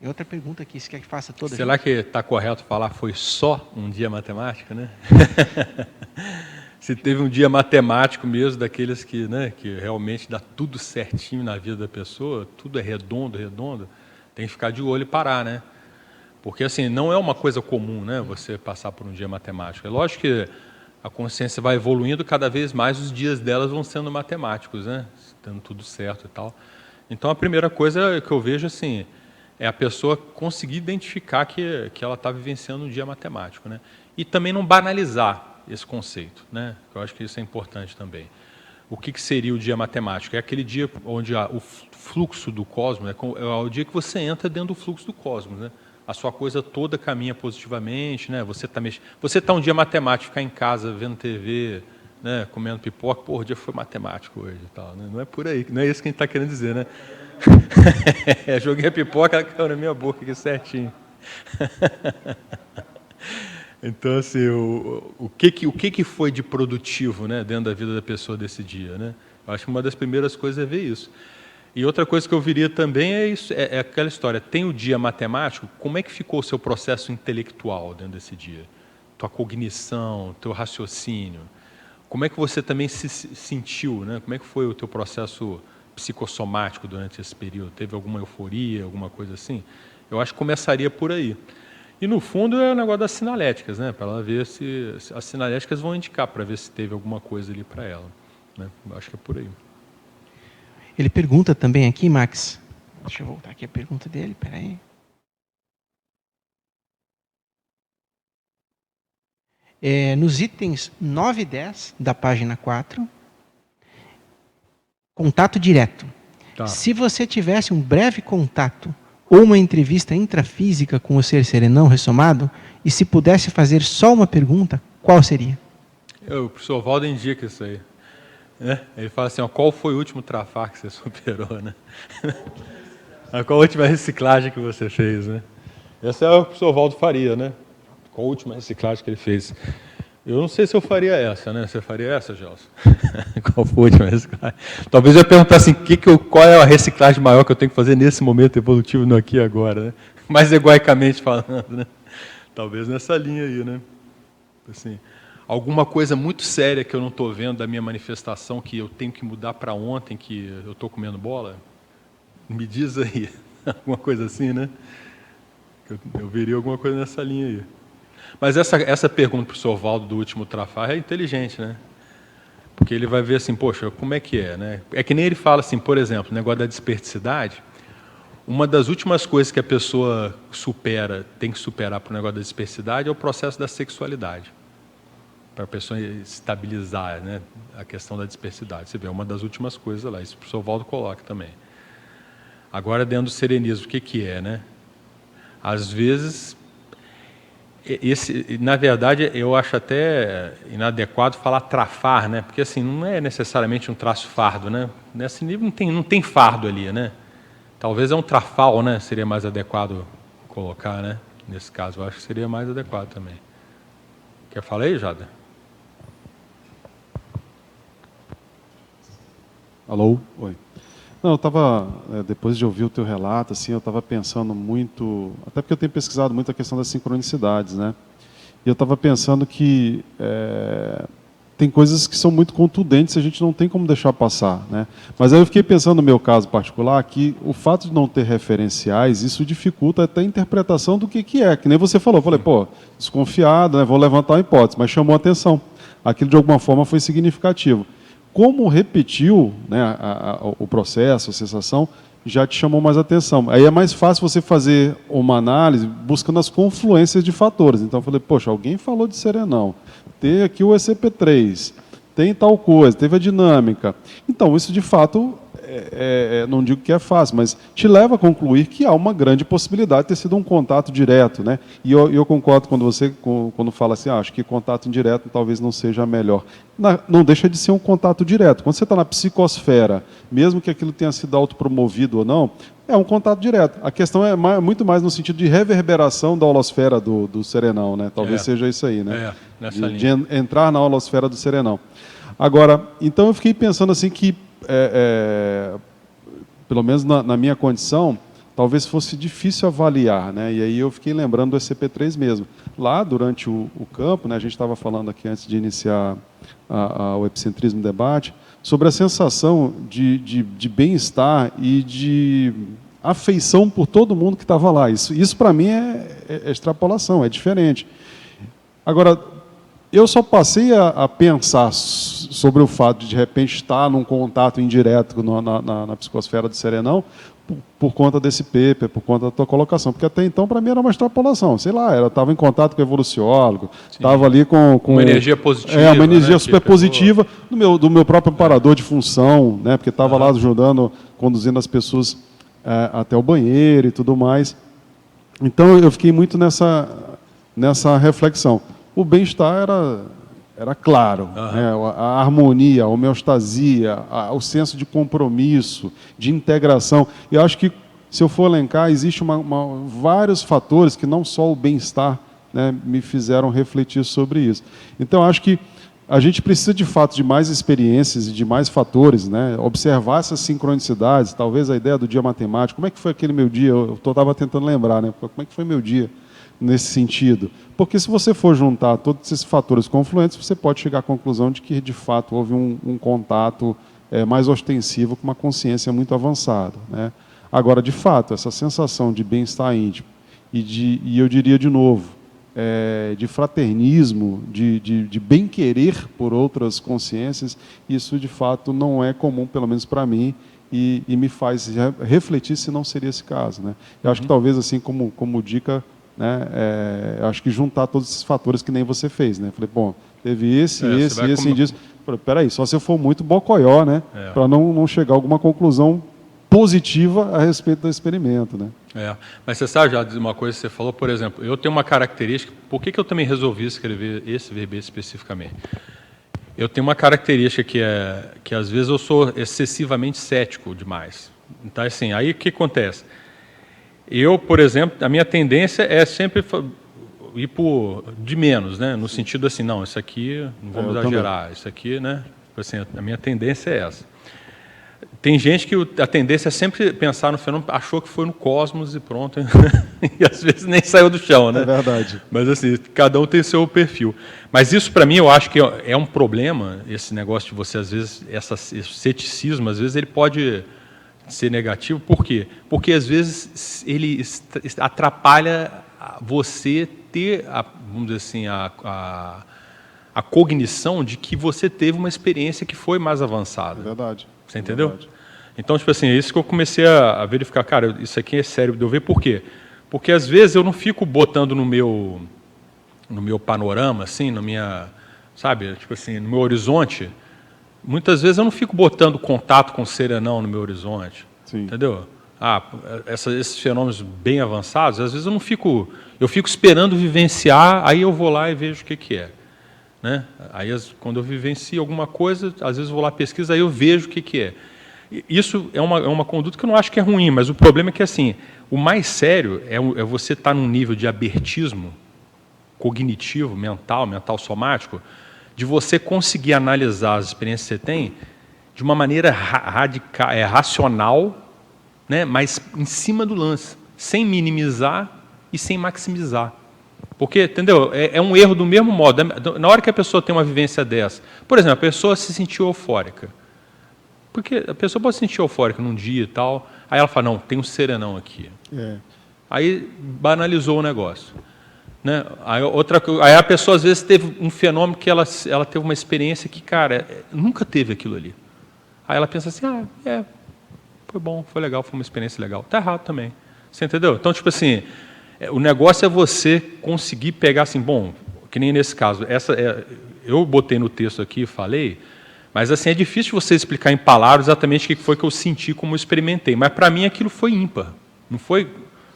E outra pergunta aqui, se quer que faça toda. Será que está correto falar foi só um dia matemático, né? Se teve um dia matemático mesmo, daqueles que, né, que realmente dá tudo certinho na vida da pessoa, tudo é redondo, tem que ficar de olho e parar, né? Porque assim, não é uma coisa comum, né, você passar por um dia matemático. É lógico que a consciência vai evoluindo, cada vez mais os dias delas vão sendo matemáticos, né? Dando tudo certo e tal. Então, a primeira coisa que eu vejo assim, é a pessoa conseguir identificar que ela está vivenciando um dia matemático, né? E também não banalizar esse conceito, né? Eu acho que isso é importante também. O que seria o dia matemático? É aquele dia onde o fluxo do cosmos, é o dia que você entra dentro do fluxo do cosmos, né? A sua coisa toda caminha positivamente, né? Você está um dia matemático, ficar em casa vendo TV, né? Comendo pipoca, pô, o dia foi matemático hoje e tal, né? Não é por aí, não é isso que a gente está querendo dizer, né? Joguei a pipoca, ela caiu na minha boca aqui certinho. Então, assim, o que foi de produtivo, né, dentro da vida da pessoa desse dia, né? Eu acho que uma das primeiras coisas é ver isso. E outra coisa que eu viria também é isso, é aquela história, tem o dia matemático, como é que ficou o seu processo intelectual dentro desse dia? Tua cognição, teu raciocínio, como é que você também se sentiu, né? Como é que foi o teu processo psicossomático durante esse período? Teve alguma euforia, alguma coisa assim? Eu acho que começaria por aí. E no fundo é o negócio das sinaléticas, né? Para ela ver se as sinaléticas vão indicar para ver se teve alguma coisa ali para ela, né? Eu acho que é por aí. Ele pergunta também aqui, Max, deixa eu voltar aqui a pergunta dele, peraí. Nos itens 9 e 10 da página 4, contato direto. Tá. Se você tivesse um breve contato ou uma entrevista intrafísica com o ser serenão ressomado, e se pudesse fazer só uma pergunta, qual seria? O professor Valdo indica isso aí. Ele fala assim, ó, qual foi o último trafar que você superou, né? Qual a última reciclagem que você fez, né? Essa é o professor Valdo faria, né? Qual a última reciclagem que ele fez? Eu não sei se eu faria essa, né? Você faria essa, Gelson? Qual foi a última reciclagem? Talvez eu ia perguntar assim, qual é a reciclagem maior que eu tenho que fazer nesse momento evolutivo, no aqui e agora, né? mais egoicamente falando, né? Talvez nessa linha aí, né? Assim, alguma coisa muito séria que eu não estou vendo da minha manifestação, que eu tenho que mudar para ontem, que eu estou comendo bola? Me diz aí, alguma coisa assim, né? Eu veria alguma coisa nessa linha aí. Mas essa pergunta para o senhor Valdo do último trafar é inteligente, né? Porque ele vai ver assim, poxa, como é que é, né? É que nem ele fala assim, por exemplo, o negócio da desperticidade. Uma das últimas coisas que a pessoa tem que superar para o negócio da dispersidade é o processo da sexualidade. Para a pessoa estabilizar, né, a questão da dispersidade. Você vê, é uma das últimas coisas lá. Isso o professor Valdo coloca também. Agora, dentro do serenismo, o que é, né? Às vezes, na verdade, eu acho até inadequado falar trafar, né? Porque assim, não é necessariamente um traço fardo, né? Nesse nível não tem fardo ali, né? Talvez é um trafal, né? Seria mais adequado colocar, né? Nesse caso, eu acho que seria mais adequado também. Quer falar aí, Jada? Alô? Oi. Não, eu estava, depois de ouvir o teu relato, assim, eu estava pensando muito, até porque eu tenho pesquisado muito a questão das sincronicidades, né? E eu estava pensando que tem coisas que são muito contundentes e a gente não tem como deixar passar, né? Mas aí eu fiquei pensando no meu caso particular que o fato de não ter referenciais, isso dificulta até a interpretação do que é. Que nem você falou, eu falei, pô, desconfiado, né? Vou levantar uma hipótese, mas chamou a atenção. Aquilo de alguma forma foi significativo. Como repetiu, né, o processo, a sensação, já te chamou mais atenção. Aí é mais fácil você fazer uma análise buscando as confluências de fatores. Então eu falei, poxa, alguém falou de serenão, tem aqui o ECP3, tem tal coisa, teve a dinâmica. Então isso de fato, não digo que é fácil, mas te leva a concluir que há uma grande possibilidade de ter sido um contato direto, né? E eu concordo quando fala assim, acho que contato indireto talvez não seja melhor. Não deixa de ser um contato direto. Quando você está na psicosfera, mesmo que aquilo tenha sido autopromovido ou não, é um contato direto. A questão é muito mais no sentido de reverberação da holosfera do serenão, né? Talvez seja isso aí, né? Nessa linha. De entrar na holosfera do serenão. Agora, então eu fiquei pensando assim que, pelo menos na minha condição, talvez fosse difícil avaliar, né? E aí eu fiquei lembrando do ECP3 mesmo. Lá, durante o campo, né, a gente estava falando aqui antes de iniciar o Epicentrismo Debate, sobre a sensação de bem-estar e de afeição por todo mundo que estava lá. Isso para mim é extrapolação, é diferente. Agora, eu só passei a pensar sobre o fato de repente estar num contato indireto na psicosfera do serenão por conta desse paper, por conta da tua colocação, porque até então para mim era uma extrapolação, sei lá, eu estava em contato com o evoluciólogo, estava ali com uma energia positiva, uma energia, né, super positiva do meu próprio amparador de função, né, porque estava lá ajudando, conduzindo as pessoas até o banheiro e tudo mais. Então eu fiquei muito nessa reflexão. O bem-estar era claro, né? A harmonia, a homeostasia, o senso de compromisso, de integração. E eu acho que, se eu for elencar, existe vários fatores que não só o bem-estar, né, me fizeram refletir sobre isso. Então, acho que a gente precisa, de fato, de mais experiências e de mais fatores, né? Observar essas sincronicidades, talvez a ideia do dia matemático. Como é que foi aquele meu dia? Eu estava tentando lembrar, né? Como é que foi meu dia nesse sentido? Porque se você for juntar todos esses fatores confluentes, você pode chegar à conclusão de que, de fato, houve um contato mais ostensivo com uma consciência muito avançada, né? Agora, de fato, essa sensação de bem-estar íntimo e eu diria de novo, de fraternismo, de bem-querer por outras consciências, isso, de fato, não é comum, pelo menos para mim, e me faz refletir se não seria esse caso, né? Eu acho que talvez, assim, como dica, né, acho que juntar todos esses fatores que nem você fez, né? Falei, bom, teve esse indício. Falei, peraí, só se eu for muito bocoió, né? Para não chegar a alguma conclusão positiva a respeito do experimento, né? Mas você sabe, já uma coisa que você falou, por exemplo, eu tenho uma característica, por que eu também resolvi escrever esse verbete especificamente? Eu tenho uma característica que às vezes eu sou excessivamente cético demais. Então, assim, aí o que acontece? Eu, por exemplo, a minha tendência é sempre ir por de menos, né? No sentido assim, não, isso aqui não vamos exagerar, isso aqui, né? Assim, a minha tendência é essa. Tem gente que a tendência é sempre pensar no fenômeno, achou que foi no cosmos e pronto, e às vezes nem saiu do chão, né? É verdade. Mas assim, cada um tem seu perfil. Mas isso para mim eu acho que é um problema, esse negócio de você às vezes, esse ceticismo, às vezes ele pode ser negativo, por quê? Porque às vezes ele atrapalha você ter, vamos dizer assim, a cognição de que você teve uma experiência que foi mais avançada. É verdade. Você entendeu? Verdade. Então, tipo assim, é isso que eu comecei a verificar. Cara, isso aqui é sério de eu ver. Por quê? Porque, às vezes, eu não fico botando no meu panorama, assim, no meu horizonte. Muitas vezes eu não fico botando contato com o serenão no meu horizonte. Sim. Entendeu? Esses fenômenos bem avançados, às vezes eu não fico... Eu fico esperando vivenciar, aí eu vou lá e vejo o que é. Né? Aí, quando eu vivencio alguma coisa, às vezes eu vou lá pesquisar, aí eu vejo o que é. Isso é uma conduta que eu não acho que é ruim, mas o problema é que, assim, o mais sério é você estar num nível de abertismo cognitivo, mental somático, de você conseguir analisar as experiências que você tem de uma maneira racional, né, mas em cima do lance, sem minimizar e sem maximizar. Porque, entendeu? É um erro do mesmo modo. Na hora que a pessoa tem uma vivência dessa, por exemplo, a pessoa se sentiu eufórica. Porque a pessoa pode se sentir eufórica num dia e tal, aí ela fala, não, tem um serenão aqui. É. Aí banalizou o negócio. Né? Aí a pessoa, às vezes, teve um fenômeno que ela teve uma experiência que, cara, nunca teve aquilo ali. Aí ela pensa assim, foi bom, foi legal, foi uma experiência legal. Está errado também. Você entendeu? Então, tipo assim... O negócio é você conseguir pegar assim, bom, que nem nesse caso, eu botei no texto aqui, falei, mas assim, é difícil você explicar em palavras exatamente o que foi que eu senti, como eu experimentei, mas para mim aquilo foi ímpar, não foi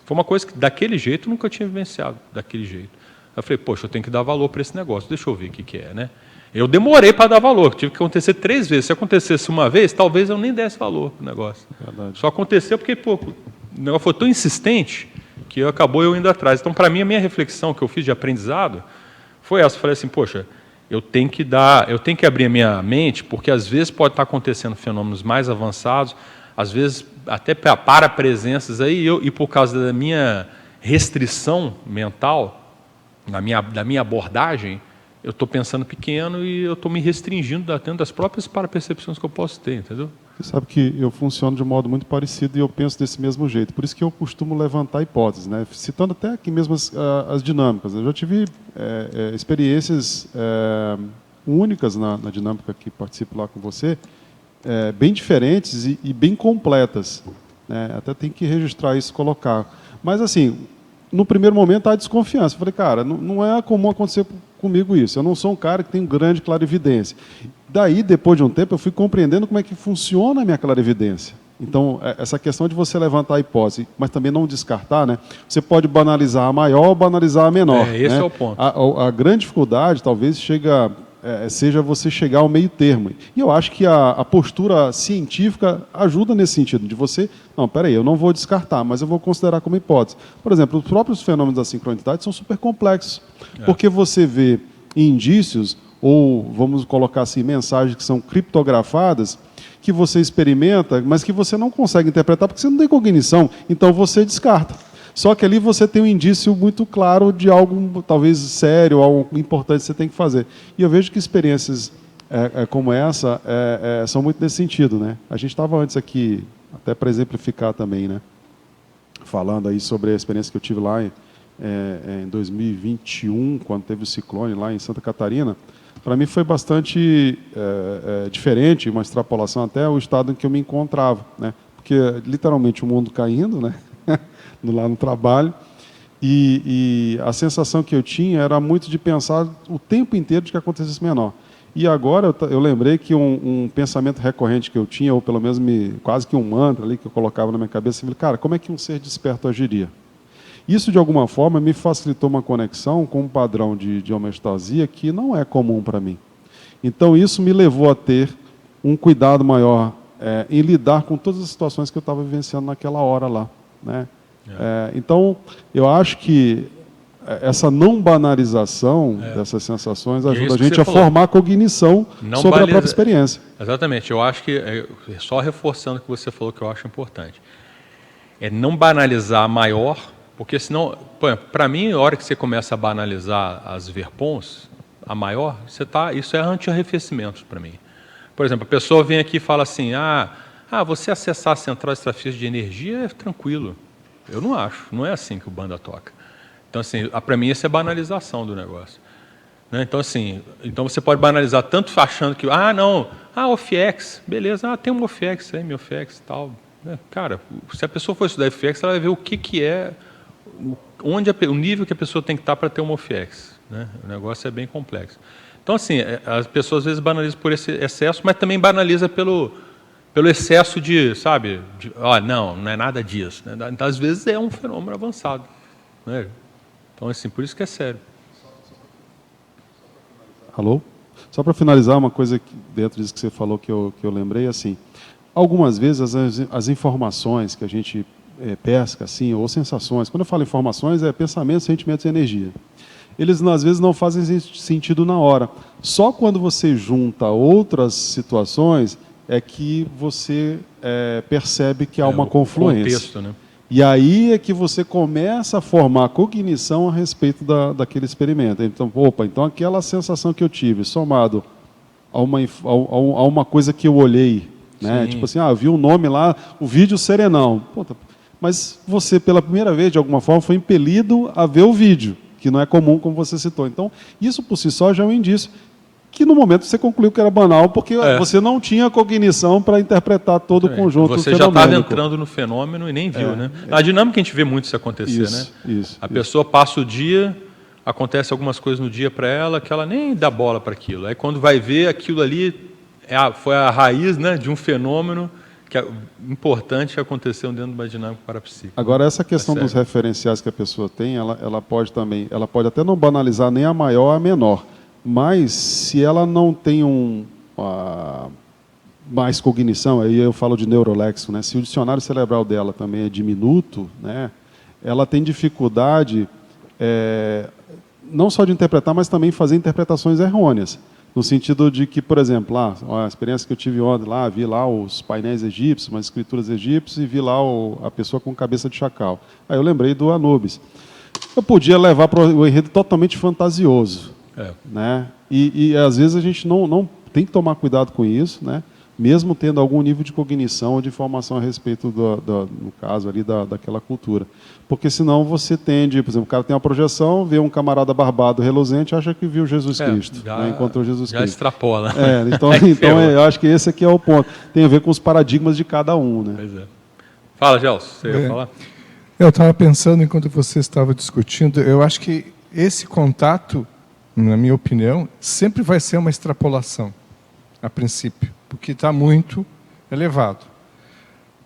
uma coisa que daquele jeito eu nunca tinha vivenciado, daquele jeito. Eu falei, poxa, eu tenho que dar valor para esse negócio, deixa eu ver o que é, né? Eu demorei para dar valor, tive que acontecer 3 vezes, se acontecesse uma vez, talvez eu nem desse valor para o negócio. Verdade. Só aconteceu porque, o negócio foi tão insistente que acabou eu indo atrás. Então, para mim, a minha reflexão que eu fiz de aprendizado foi essa. Eu falei assim, poxa, eu tenho que abrir a minha mente, porque às vezes pode estar acontecendo fenômenos mais avançados, às vezes até para presenças aí, e por causa da minha restrição mental, da minha abordagem, eu estou pensando pequeno e eu estou me restringindo dentro das próprias parapercepções que eu posso ter, entendeu? Você sabe que eu funciono de um modo muito parecido e eu penso desse mesmo jeito. Por isso que eu costumo levantar hipóteses, né? Citando até aqui mesmo as dinâmicas. Eu já tive experiências únicas na dinâmica que participo lá com você, bem diferentes e bem completas. Né? Até tem que registrar isso, colocar. Mas, assim, no primeiro momento, há a desconfiança. Eu falei, cara, não é comum acontecer comigo isso. Eu não sou um cara que tem grande clarividência. Daí, depois de um tempo, eu fui compreendendo como é que funciona a minha clarividência. Então, essa questão de você levantar a hipótese, mas também não descartar, né? Você pode banalizar a maior ou banalizar a menor. Esse né? é o ponto. A grande dificuldade, talvez, seja você chegar ao meio termo. E eu acho que a postura científica ajuda nesse sentido, de você, não, peraí, eu não vou descartar, mas eu vou considerar como hipótese. Por exemplo, os próprios fenômenos da sincronicidade são super complexos, porque você vê indícios, ou vamos colocar assim, mensagens que são criptografadas, que você experimenta, mas que você não consegue interpretar porque você não tem cognição, então você descarta. Só que ali você tem um indício muito claro de algo talvez sério, algo importante que você tem que fazer. E eu vejo que experiências como essa são muito nesse sentido. Né? A gente estava antes aqui, até para exemplificar também, né? Falando aí sobre a experiência que eu tive lá em 2021, quando teve o ciclone lá em Santa Catarina. Para mim foi bastante diferente, uma extrapolação até o estado em que eu me encontrava, né? Porque literalmente o mundo caindo, né? Lá no trabalho, e a sensação que eu tinha era muito de pensar o tempo inteiro de que acontecesse menor. E agora eu lembrei que um pensamento recorrente que eu tinha, ou pelo menos quase que um mantra ali que eu colocava na minha cabeça, eu falei, cara, como é que um ser desperto agiria? Isso, de alguma forma, me facilitou uma conexão com um padrão de homeostasia que não é comum para mim. Então, isso me levou a ter um cuidado maior em lidar com todas as situações que eu estava vivenciando naquela hora lá. Né? Então, eu acho que essa não banalização dessas sensações ajuda isso a que gente você a falou. formar cognição Não sobre a baliza- própria experiência. Exatamente. Eu acho que, só reforçando o que você falou, que eu acho importante, é não banalizar a maior, porque senão, para mim, a hora que você começa a banalizar as verpons, a maior, isso é anti-arrefecimento para mim. Por exemplo, a pessoa vem aqui e fala assim, você acessar a central extrafísica de energia é tranquilo. Eu não acho, não é assim que o banda toca. Então, assim, para mim, isso é banalização do negócio. Né? Então, assim, você pode banalizar tanto achando que, OFX, beleza, tem um OFX aí, meu OFX e tal. Né? Cara, se a pessoa for estudar OFX, ela vai ver o que é, o nível que a pessoa tem que estar para ter um OFX. Né? O negócio é bem complexo. Então, assim, as pessoas às vezes banalizam por esse excesso, mas também banaliza pelo excesso de, sabe, não é nada disso. Né? Então, às vezes é um fenômeno avançado. Né? Então, assim, por isso que é sério. Alô? Só para finalizar, uma coisa que, dentro disso que você falou que eu lembrei, assim, algumas vezes as informações que a gente pesca, assim, ou sensações, quando eu falo informações, é pensamentos, sentimentos e energia. Eles, às vezes, não fazem sentido na hora. Só quando você junta outras situações é que você percebe que há uma confluência. Contexto, né? E aí é que você começa a formar cognição a respeito daquele experimento. Então, então aquela sensação que eu tive, somado a uma coisa que eu olhei, né? Tipo assim, eu vi o nome lá, o vídeo Serenão. Mas você, pela primeira vez, de alguma forma, foi impelido a ver o vídeo, que não é comum, como você citou. Então, isso por si só já é um indício que no momento você concluiu que era banal, porque você não tinha cognição para interpretar todo o conjunto fenomênico. Você já estava entrando no fenômeno e nem viu, né? Na dinâmica a gente vê muito isso acontecer, né? A pessoa passa o dia, acontece algumas coisas no dia para ela que ela nem dá bola para aquilo. Aí quando vai ver, aquilo ali foi a raiz, né, de um fenômeno que é importante que aconteceu dentro de uma dinâmica parapsíquica. Agora, essa questão dos referenciais que a pessoa tem, ela pode até não banalizar nem a maior a menor. Mas, se ela não tem mais cognição, aí eu falo de neuroléxico, né? Se o dicionário cerebral dela também é diminuto, né? Ela tem dificuldade não só de interpretar, mas também fazer interpretações errôneas. No sentido de que, por exemplo, a experiência que eu tive ontem, vi lá os painéis egípcios, umas escrituras egípcias, e vi lá a pessoa com cabeça de chacal. Aí eu lembrei do Anubis. Eu podia levar para o enredo totalmente fantasioso. Né? E às vezes a gente não tem que tomar cuidado com isso, né? Mesmo tendo algum nível de cognição ou de informação a respeito, no caso ali, daquela cultura. Porque senão você tende, por exemplo, o cara tem uma projeção, vê um camarada barbado reluzente, acha que viu Jesus Cristo, né? Encontrou Jesus Cristo. Já extrapola. Então eu acho que esse aqui é o ponto. Tem a ver com os paradigmas de cada um. Né? Pois é. Fala, Gelson, você ia falar? Eu estava pensando, enquanto você estava discutindo, eu acho que esse contato, na minha opinião, sempre vai ser uma extrapolação, a princípio, porque está muito elevado.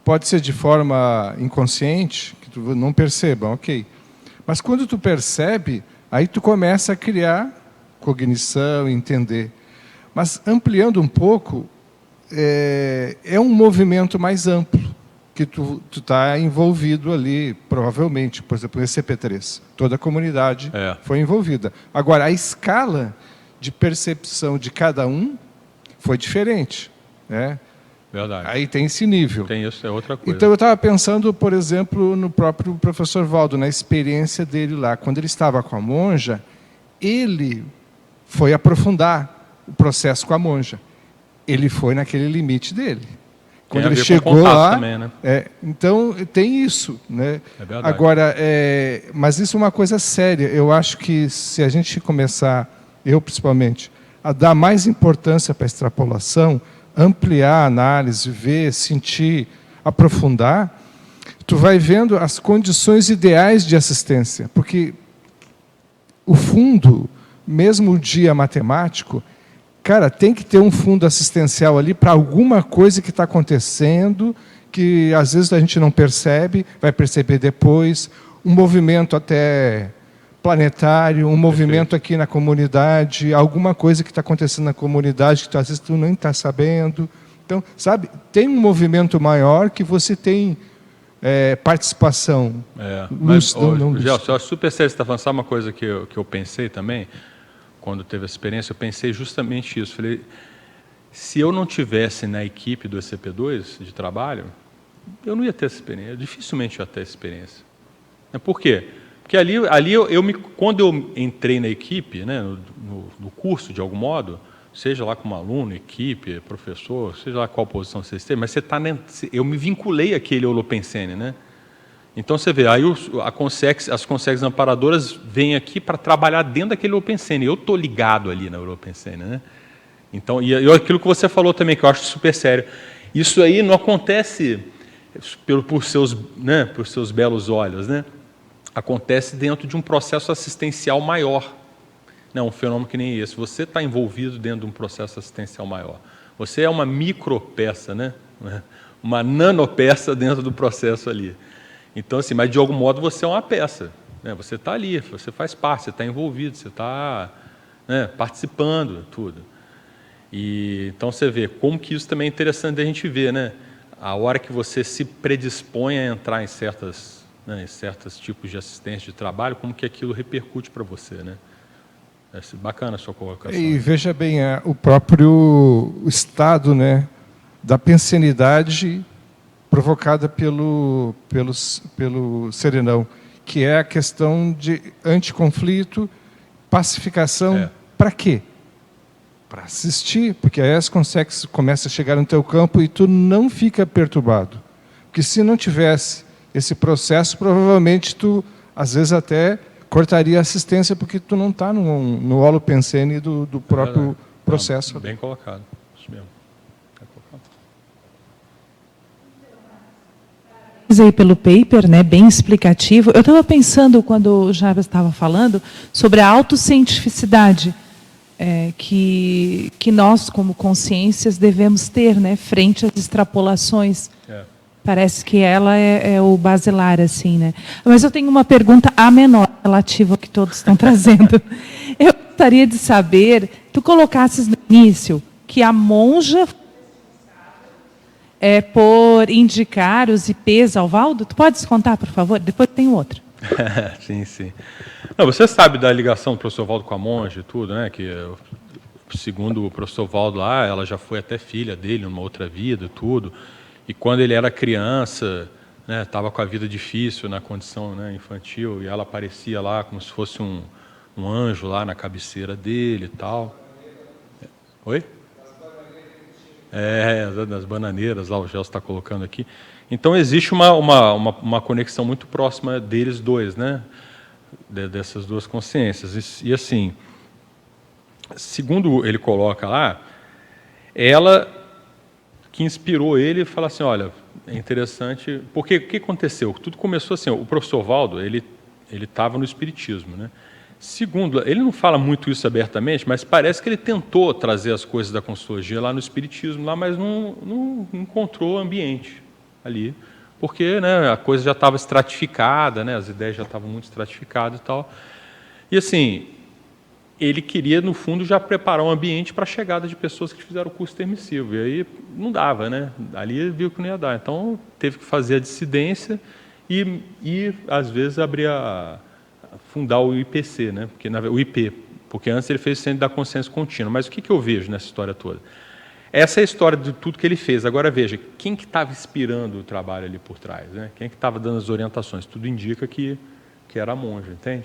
Pode ser de forma inconsciente, que tu não perceba, ok. Mas quando tu percebe, aí tu começa a criar cognição, entender. Mas ampliando um pouco, é um movimento mais amplo, que tu está envolvido ali, provavelmente, por exemplo, no CP3. Toda a comunidade foi envolvida. Agora, a escala de percepção de cada um foi diferente. Né? Verdade. Aí tem esse nível. Tem isso, é outra coisa. Então, eu estava pensando, por exemplo, no próprio professor Valdo, na experiência dele lá. Quando ele estava com a monja, ele foi aprofundar o processo com a monja. Ele foi naquele limite dele. Quando ele chegou lá, também, né? Então tem isso, né? É verdade. Agora, mas isso é uma coisa séria. Eu acho que se a gente começar, eu principalmente, a dar mais importância para a extrapolação, ampliar a análise, ver, sentir, aprofundar, tu vai vendo as condições ideais de assistência, porque o fundo, mesmo o dia matemático, cara, tem que ter um fundo assistencial ali para alguma coisa que está acontecendo, que às vezes a gente não percebe, vai perceber depois, um movimento até planetário, um movimento aqui na comunidade, alguma coisa que está acontecendo na comunidade que às vezes tu nem está sabendo. Então, sabe, tem um movimento maior que você tem participação Mas, lúcida ou não lúcida. Gelson, eu acho super sério você está falando. Sabe uma coisa que eu pensei também, quando teve a experiência, eu pensei justamente isso. Falei, se eu não tivesse na equipe do ECP2 de trabalho, eu não ia ter essa experiência, dificilmente eu ia ter essa experiência. Por quê? Porque ali quando eu entrei na equipe, né, no curso, de algum modo, seja lá como aluno, equipe, professor, seja lá qual posição você esteja, mas eu me vinculei àquele holopensene, né? Então você vê, aí as consegues amparadoras vêm aqui para trabalhar dentro daquele holopensene. Eu estou ligado ali na holopensene, né? Então, e aquilo que você falou também, que eu acho super sério, isso aí não acontece por seus belos olhos, né? Acontece dentro de um processo assistencial maior. Não, um fenômeno que nem esse. Você está envolvido dentro de um processo assistencial maior. Você é uma micropeça, né? Uma nanopeça dentro do processo ali. Então, assim, mas de algum modo você é uma peça, né? Você está ali, você faz parte, você está envolvido, você está, né, participando, tudo. E então você vê como que isso também é interessante da gente ver, né? A hora que você se predispõe a entrar em certos tipos de assistência de trabalho, como que aquilo repercute para você, né? É bacana a sua colocação. E veja bem, o próprio estado, né, da pensenidade provocada pelo Serenão, que é a questão de anticonflito, pacificação. Para quê? Para assistir, porque aí as consegues começam a chegar no teu campo e tu não fica perturbado. Porque se não tivesse esse processo, provavelmente tu, às vezes, até cortaria a assistência, porque tu não está no holopensene do próprio processo. Não, bem colocado, isso mesmo. Aí pelo paper, né, bem explicativo. Eu estava pensando, quando o Jarbas estava falando, sobre a autocientificidade que nós, como consciências, devemos ter, né, frente às extrapolações. Parece que ela é o basilar, assim, né? Mas eu tenho uma pergunta a menor, relativa ao que todos estão trazendo. Eu gostaria de saber, tu colocasses no início que a monja por indicar os IPs ao Valdo. Tu podes contar, por favor? Depois tem outro. Sim, sim. Não, você sabe da ligação do professor Valdo com a monja e tudo, né? Que, segundo o professor Valdo lá, ela já foi até filha dele numa outra vida e tudo. E quando ele era criança, né, estava com a vida difícil na condição, né, infantil, e ela aparecia lá como se fosse um anjo lá na cabeceira dele e tal. Oi? Das bananeiras, lá o Gelson está colocando aqui. Então existe uma conexão muito próxima deles dois, né, dessas duas consciências. E assim, segundo ele coloca lá, ela que inspirou ele a falar assim, olha, é interessante, porque o que aconteceu? Tudo começou assim, o professor Valdo, ele estava no espiritismo, né? Segundo, ele não fala muito isso abertamente, mas parece que ele tentou trazer as coisas da Consciologia lá no espiritismo, lá, mas não encontrou ambiente ali, porque, né, a coisa já estava estratificada, né, as ideias já estavam muito estratificadas e tal. E assim, ele queria, no fundo, já preparar um ambiente para a chegada de pessoas que fizeram o curso intermissivo. E aí não dava, né? Ali ele viu que não ia dar. Então, teve que fazer a dissidência e às vezes, fundar o IPC, né? O IP, porque antes ele fez o Centro da Consciência Contínua. Mas o que eu vejo nessa história toda? Essa é a história de tudo que ele fez. Agora, veja, quem que estava inspirando o trabalho ali por trás, né? Quem que estava dando as orientações? Tudo indica que era a monja, entende?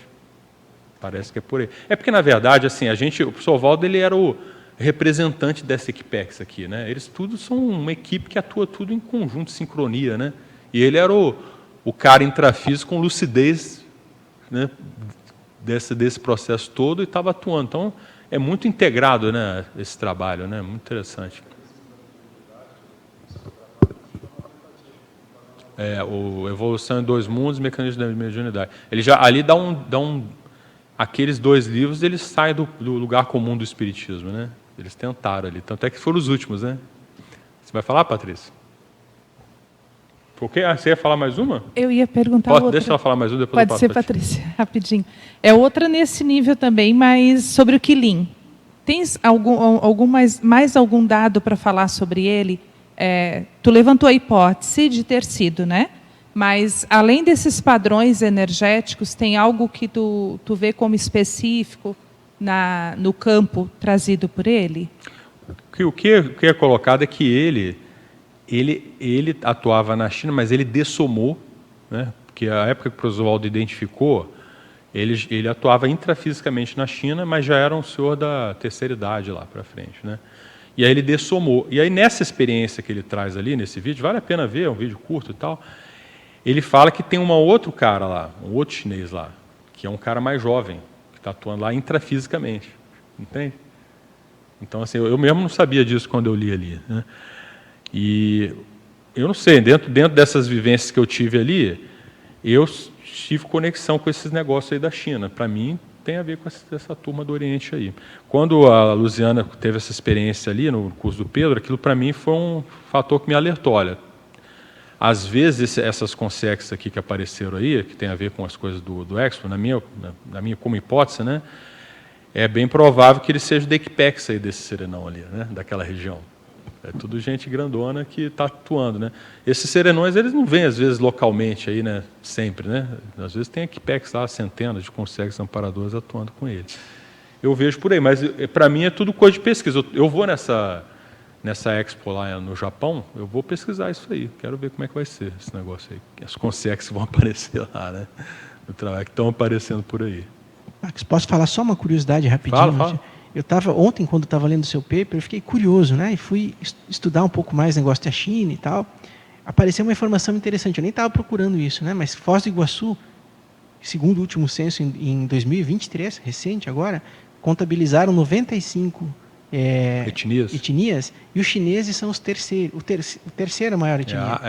Parece que é por aí. É porque, na verdade, assim, o professor Valdo, ele era o representante dessa equipex aqui, né? Eles tudo são uma equipe que atua tudo em conjunto, sincronia, né? E ele era o cara intrafísico com lucidez, né, desse processo todo e estava atuando. Então, é muito integrado, né, esse trabalho, né? Muito interessante. O Evolução em Dois Mundos, Mecanismo da Mediunidade. Ele já ali dá um aqueles dois livros, eles saem do lugar comum do espiritismo, né? Eles tentaram ali, tanto é que foram os últimos, né? Você vai falar, Patrícia? Porque você ia falar mais uma? Eu ia perguntar outra. Deixa ela falar mais uma, depois Pode ser, Patrícia, rapidinho. É outra nesse nível também, mas sobre o Quilim. Tens mais algum dado para falar sobre ele? Tu levantou a hipótese de ter sido, né, Mas, além desses padrões energéticos, tem algo que tu vê como específico no campo trazido por ele? O que é colocado é que ele atuava na China, mas ele dessomou, né? Porque a época que o professor Oswaldo identificou, ele atuava intrafisicamente na China, mas já era um senhor da terceira idade lá para frente, né? E aí ele dessomou. E aí, nessa experiência que ele traz ali, nesse vídeo, vale a pena ver, é um vídeo curto e tal, ele fala que tem outro cara lá, um outro chinês lá, que é um cara mais jovem, que está atuando lá intrafisicamente, entende? Então, assim, eu mesmo não sabia disso quando eu li ali, né? E eu não sei, dentro dessas vivências que eu tive ali, eu tive conexão com esses negócios aí da China. Para mim, tem a ver com essa turma do Oriente aí. Quando a Luziana teve essa experiência ali no curso do Pedro, aquilo para mim foi um fator que me alertou. Olha, às vezes essas consciências aqui que apareceram aí, que tem a ver com as coisas do Expo, na minha como hipótese, né, é bem provável que ele seja o Deckpex aí desse serenão ali, né, daquela região. É tudo gente grandona que está atuando, né? Esses serenões, eles não vêm, às vezes, localmente, aí, né? Sempre, né? Às vezes tem equipex lá, centenas de consegues amparadores atuando com ele. Eu vejo por aí, mas para mim é tudo coisa de pesquisa. Eu vou nessa Expo lá no Japão, eu vou pesquisar isso aí. Quero ver como é que vai ser esse negócio aí. As consegues que vão aparecer lá, né? No trabalho, que estão aparecendo por aí. Max, posso falar só uma curiosidade rapidinho? Fala. Eu estava ontem, quando estava lendo o seu paper, eu fiquei curioso, né? E fui estudar um pouco mais o negócio da China e tal. Apareceu uma informação interessante. Eu nem estava procurando isso, né? Mas Foz do Iguaçu, segundo o último censo em 2023, recente agora, contabilizaram 95 etnias, e os chineses são a terceira maior etnia.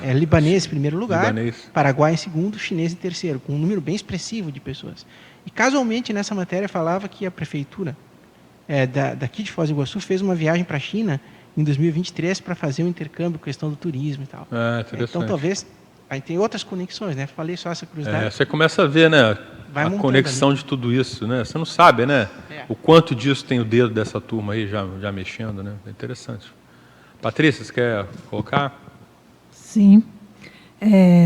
É libanês em primeiro lugar, Paraguai em segundo, chinês em terceiro, com um número bem expressivo de pessoas. E casualmente nessa matéria falava que a prefeitura daqui de Foz do Iguaçu fez uma viagem para a China em 2023 para fazer um intercâmbio com a questão do turismo e tal. Então talvez aí tem outras conexões, né? Falei só essa curiosidade. Você começa a ver, né, a conexão ali de tudo isso, né? Você não sabe, né, o quanto disso tem o dedo dessa turma aí já mexendo, né? É interessante. Patrícia, você quer colocar? Sim.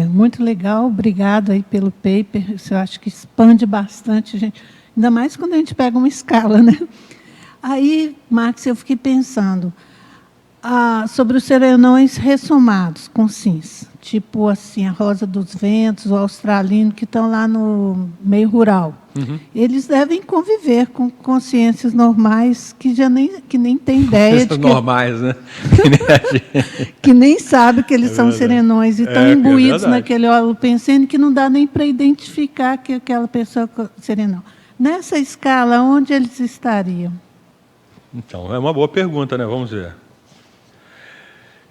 Muito legal, obrigado aí pelo paper. Isso eu acho que expande bastante, gente. Ainda mais quando a gente pega uma escala, né? Aí, Max, eu fiquei pensando sobre os serenões ressomados com SINS, tipo assim, a Rosa dos Ventos, o australino, que estão lá no meio rural. Uhum. Eles devem conviver com consciências normais que nem têm ideia de normais, né? que nem sabe que eles são serenões e estão imbuídos naquele holopensene que não dá nem para identificar que aquela pessoa é serenão. Nessa escala, onde eles estariam? Então, é uma boa pergunta, né? Vamos ver.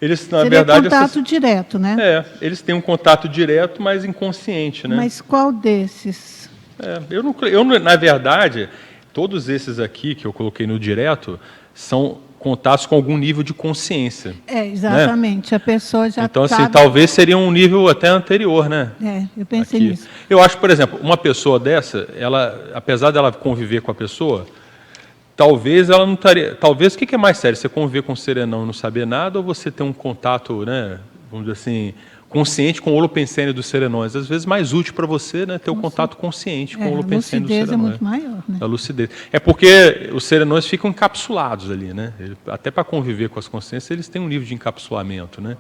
Eles, na Seria verdade, contato direto, né? Eles têm um contato direto, mas inconsciente, né? Mas qual desses? Na verdade, todos esses aqui que eu coloquei no direto são contatos com algum nível de consciência. Exatamente. Né? A pessoa já então, assim, talvez seria um nível até anterior, né? Eu pensei nisso. Eu acho, por exemplo, uma pessoa dessa, apesar dela conviver com a pessoa, talvez ela não estaria. Talvez o que é mais sério? Você conviver com o serenão e não saber nada, ou você ter um contato, né, vamos dizer assim, consciente com o holopensene dos serenões? Às vezes mais útil para você, né, ter um contato consciente com o holopensene dos serenões. A lucidez é muito maior, né? A lucidez. É porque os serenões ficam encapsulados ali, né? Até para conviver com as consciências, eles têm um nível de encapsulamento, né?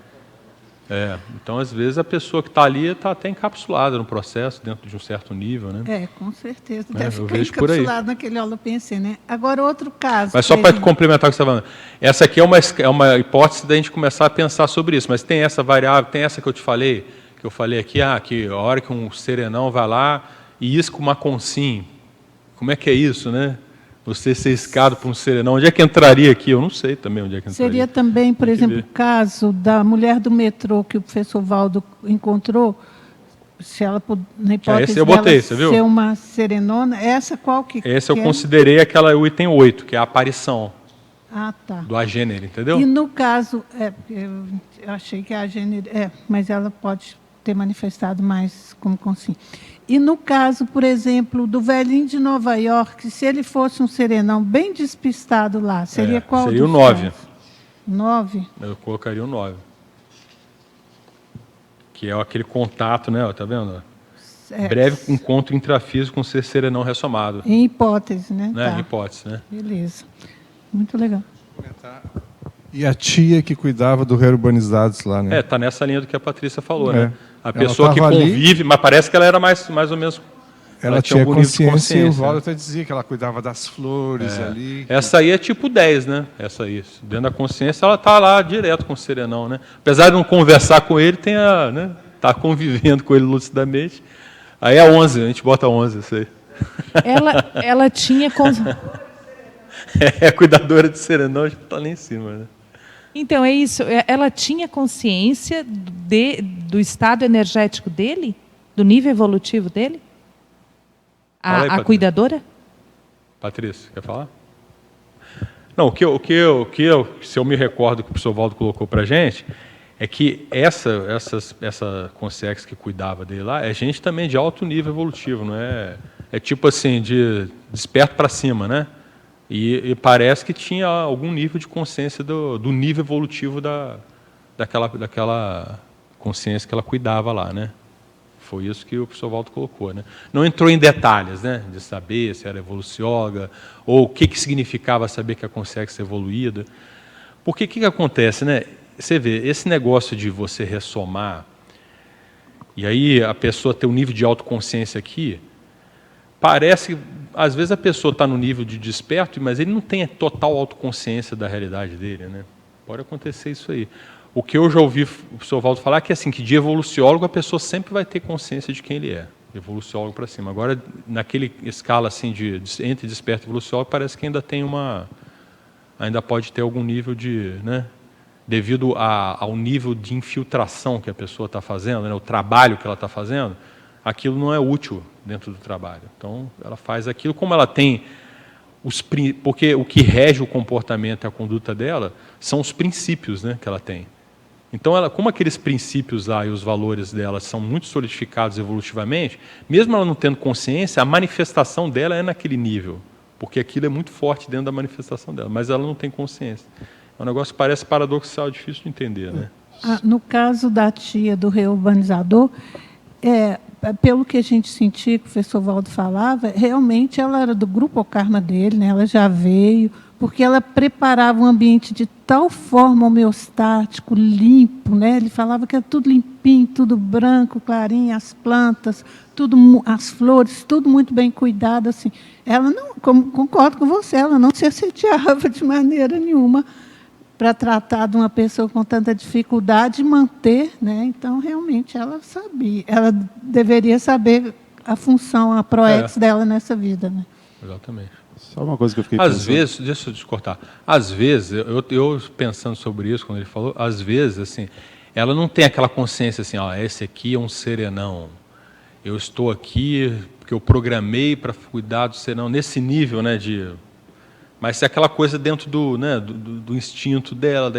Então, às vezes, a pessoa que está ali está até encapsulada no processo, dentro de um certo nível, né? Com certeza. Deve ficar encapsulado naquele holopensene, né? Agora, outro caso... Mas só para complementar o que você está falando, essa aqui é uma hipótese da gente começar a pensar sobre isso, mas tem essa variável, tem essa que eu falei aqui, que a hora que um serenão vai lá e isca uma consim, como é que é isso, né? Você ser iscado por um serenão, onde é que entraria aqui? Eu não sei também onde é que entraria. Seria também, por exemplo, o caso da mulher do metrô que o professor Valdo encontrou, se ela, na hipótese dela ser uma serenona, essa qual que Essa eu considerei o item 8, que é a aparição do agênero, entendeu? E no caso, eu achei que a agênero, mas ela pode ter manifestado mais como consciência. E no caso, por exemplo, do velhinho de Nova York, se ele fosse um serenão bem despistado lá, seria qual? Seria o 9. 9? Eu colocaria o 9. que é aquele contato, né? Tá vendo? É, Breve encontro intrafísico com ser serenão ressomado. em hipótese, né? Né? Tá. Em hipótese, né? Beleza. Muito legal. E a tia que cuidava do Reurbanizados lá, né? Tá nessa linha do que a Patrícia falou, É. né? A Ela pessoa que tava ali- convive, mas parece que ela era mais ou menos... Ela tinha algum nível de consciência, e o consciência, Valdo né? até dizia que ela cuidava das flores ali. Essa aí é tipo 10, né? Essa aí. Dentro da consciência, ela tá lá direto com o serenão, né? Apesar de não conversar com ele, tem a, né? Tá convivendo com ele lucidamente. Aí é 11, a gente bota 11, isso aí. Ela tinha... É cuidadora de serenão, já tá lá em cima, né? Então, é isso. Ela tinha consciência do estado energético dele? Do nível evolutivo dele? Fala aí, A Patrícia. cuidadora? Patrícia, quer falar? Não, se eu me recordo que o professor Valdo colocou para a gente, é que essa consciência que cuidava dele lá é gente também de alto nível evolutivo, não é? É tipo assim, de desperto para cima, né? E parece que tinha algum nível de consciência do nível evolutivo daquela consciência que ela cuidava lá, né? Foi isso que o professor Valdo colocou, né? Não entrou em detalhes, né? De saber se era evolucióloga, ou o que significava saber que a consciência é evoluída. Porque o que acontece, né? Você vê, esse negócio de você ressomar, e aí a pessoa ter um nível de autoconsciência aqui, parece que, às vezes, a pessoa está no nível de desperto, mas ele não tem a total autoconsciência da realidade dele, né? Pode acontecer isso aí. O que eu já ouvi o professor Valdo falar é que, assim, que de evoluciólogo a pessoa sempre vai ter consciência de quem ele é, de evoluciólogo para cima. Agora, naquele escala assim entre desperto e evoluciólogo, parece que ainda tem ainda pode ter algum nível de, né, devido ao nível de infiltração que a pessoa está fazendo, né, o trabalho que ela está fazendo, aquilo não é útil dentro do trabalho. Então, ela faz aquilo como ela tem porque o que rege o comportamento e a conduta dela são os princípios, né, que ela tem. Então, como aqueles princípios lá e os valores dela são muito solidificados evolutivamente, mesmo ela não tendo consciência, a manifestação dela é naquele nível, porque aquilo é muito forte dentro da manifestação dela, mas ela não tem consciência. É um negócio que parece paradoxal, difícil de entender, né? No caso da tia do reurbanizador, pelo que a gente sentia, que o professor Valdo falava, realmente ela era do grupo Karma dele, né? Ela já veio, porque ela preparava o ambiente de tal forma homeostático, limpo, né? Ele falava que era tudo limpinho, tudo branco, clarinho, as plantas, as flores, tudo muito bem cuidado. Assim. Ela não, concordo com você, ela não se assediava de maneira nenhuma para tratar de uma pessoa com tanta dificuldade e manter, né? Então, realmente, ela sabia. Ela deveria saber a função, a proex dela nessa vida. Né? Exatamente. Só uma coisa que eu fiquei Às pensando. vezes, deixa eu te cortar, às vezes, eu pensando sobre isso, quando ele falou, às vezes, assim, ela não tem aquela consciência assim, esse aqui é um serenão, eu estou aqui porque eu programei para cuidar do serenão, nesse nível, né, mas é aquela coisa dentro do instinto dela,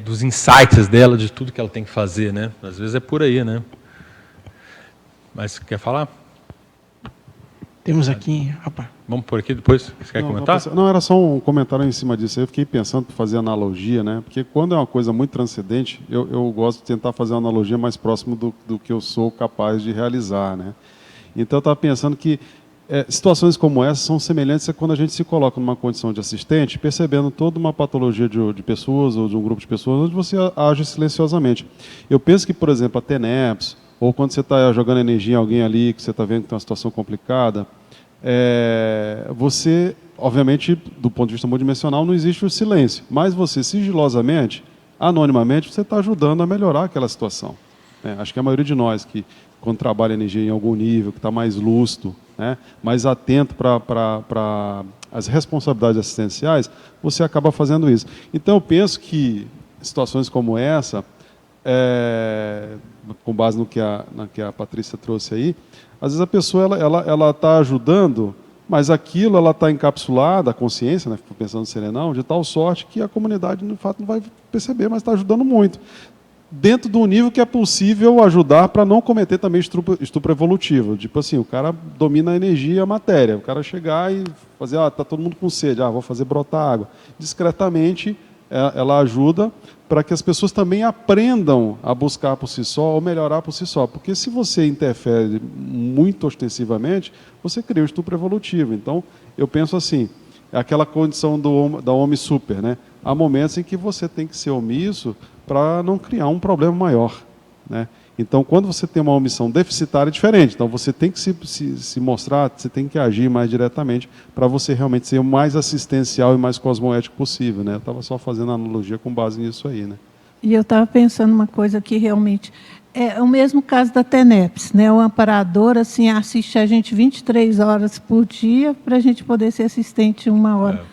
dos insights dela, de tudo que ela tem que fazer, né? Às vezes é por aí, né? Mas quer falar? Temos aqui... Opa. Vamos por aqui depois? Você quer comentar? Não, era só um comentário em cima disso. Eu fiquei pensando para fazer analogia, né? Porque quando é uma coisa muito transcendente, eu gosto de tentar fazer uma analogia mais próximo do que eu sou capaz de realizar, né? Então eu estava pensando que situações como essa são semelhantes a quando a gente se coloca numa condição de assistente, percebendo toda uma patologia de pessoas ou de um grupo de pessoas, onde você age silenciosamente. Eu penso que, por exemplo, a TENEPS, ou quando você está jogando energia em alguém ali, que você está vendo que tem uma situação complicada, você, obviamente, do ponto de vista multidimensional, não existe o silêncio, mas você, sigilosamente, anonimamente, você está ajudando a melhorar aquela situação. Acho que a maioria de nós, que quando trabalha energia em algum nível, que está mais lúcido, né, mais atento para as responsabilidades assistenciais, você acaba fazendo isso. Então, eu penso que situações como essa, com base no que a Patrícia trouxe aí, às vezes a pessoa ela está ajudando, mas aquilo ela está encapsulada, a consciência, né, pensando no serenão, de tal sorte que a comunidade, de fato, não vai perceber, mas está ajudando muito. Dentro do nível que é possível ajudar para não cometer também estupro evolutivo. Tipo assim, o cara domina a energia e a matéria. O cara chegar e fazer, está todo mundo com sede, vou fazer brotar água. Discretamente, ela ajuda para que as pessoas também aprendam a buscar por si só ou melhorar por si só. Porque se você interfere muito ostensivamente, você cria um estupro evolutivo. Então, eu penso assim, é aquela condição da homem super, né? Há momentos em que você tem que ser omisso para não criar um problema maior, né? Então, quando você tem uma omissão deficitária, é diferente. Então, você tem que se mostrar, você tem que agir mais diretamente para você realmente ser o mais assistencial e mais cosmoético possível, né? Eu estava só fazendo analogia com base nisso aí, né? E eu estava pensando uma coisa que realmente é o mesmo caso da TENEPS, né? O amparador assim, assiste a gente 23 horas por dia para a gente poder ser assistente 1 hora.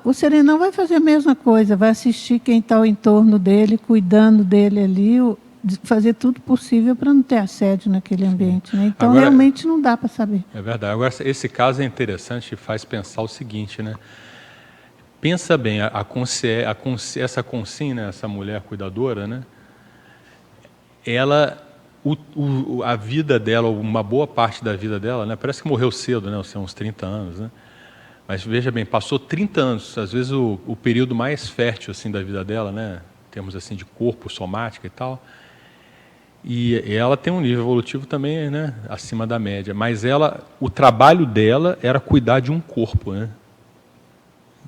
O serenão vai fazer a mesma coisa, vai assistir quem está ao entorno dele, cuidando dele ali, fazer tudo possível para não ter assédio naquele ambiente, né? Então, agora, realmente não dá para saber. É verdade. Agora, esse caso é interessante e faz pensar o seguinte, né? Pensa bem, essa consciência, essa mulher cuidadora, né? Ela, a vida dela, uma boa parte da vida dela, né? Parece que morreu cedo, né? Uns 30 anos, né? Mas veja bem, passou 30 anos, às vezes o período mais fértil assim da vida dela, né? Em termos assim de corpo, somática e tal. E ela tem um nível evolutivo também, né, acima da média. Mas o trabalho dela era cuidar de um corpo, né?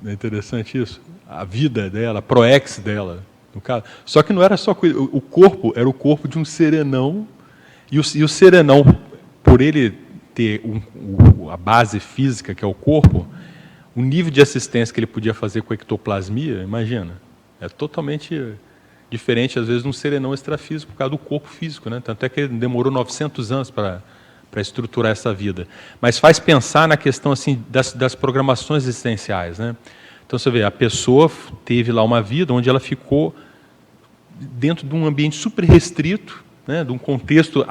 Não é interessante isso? A vida dela, a proex dela, no caso. Só que não era só cuidar. O corpo era o corpo de um serenão. E o serenão, por ele ter a base física, que é o corpo, o nível de assistência que ele podia fazer com a ectoplasmia, imagina, é totalmente diferente, às vezes, de um serenão extrafísico por causa do corpo físico, né? Tanto é que ele demorou 900 anos para estruturar essa vida. Mas faz pensar na questão assim, das programações existenciais, né? Então, você vê, a pessoa teve lá uma vida onde ela ficou dentro de um ambiente super restrito, né? De um contexto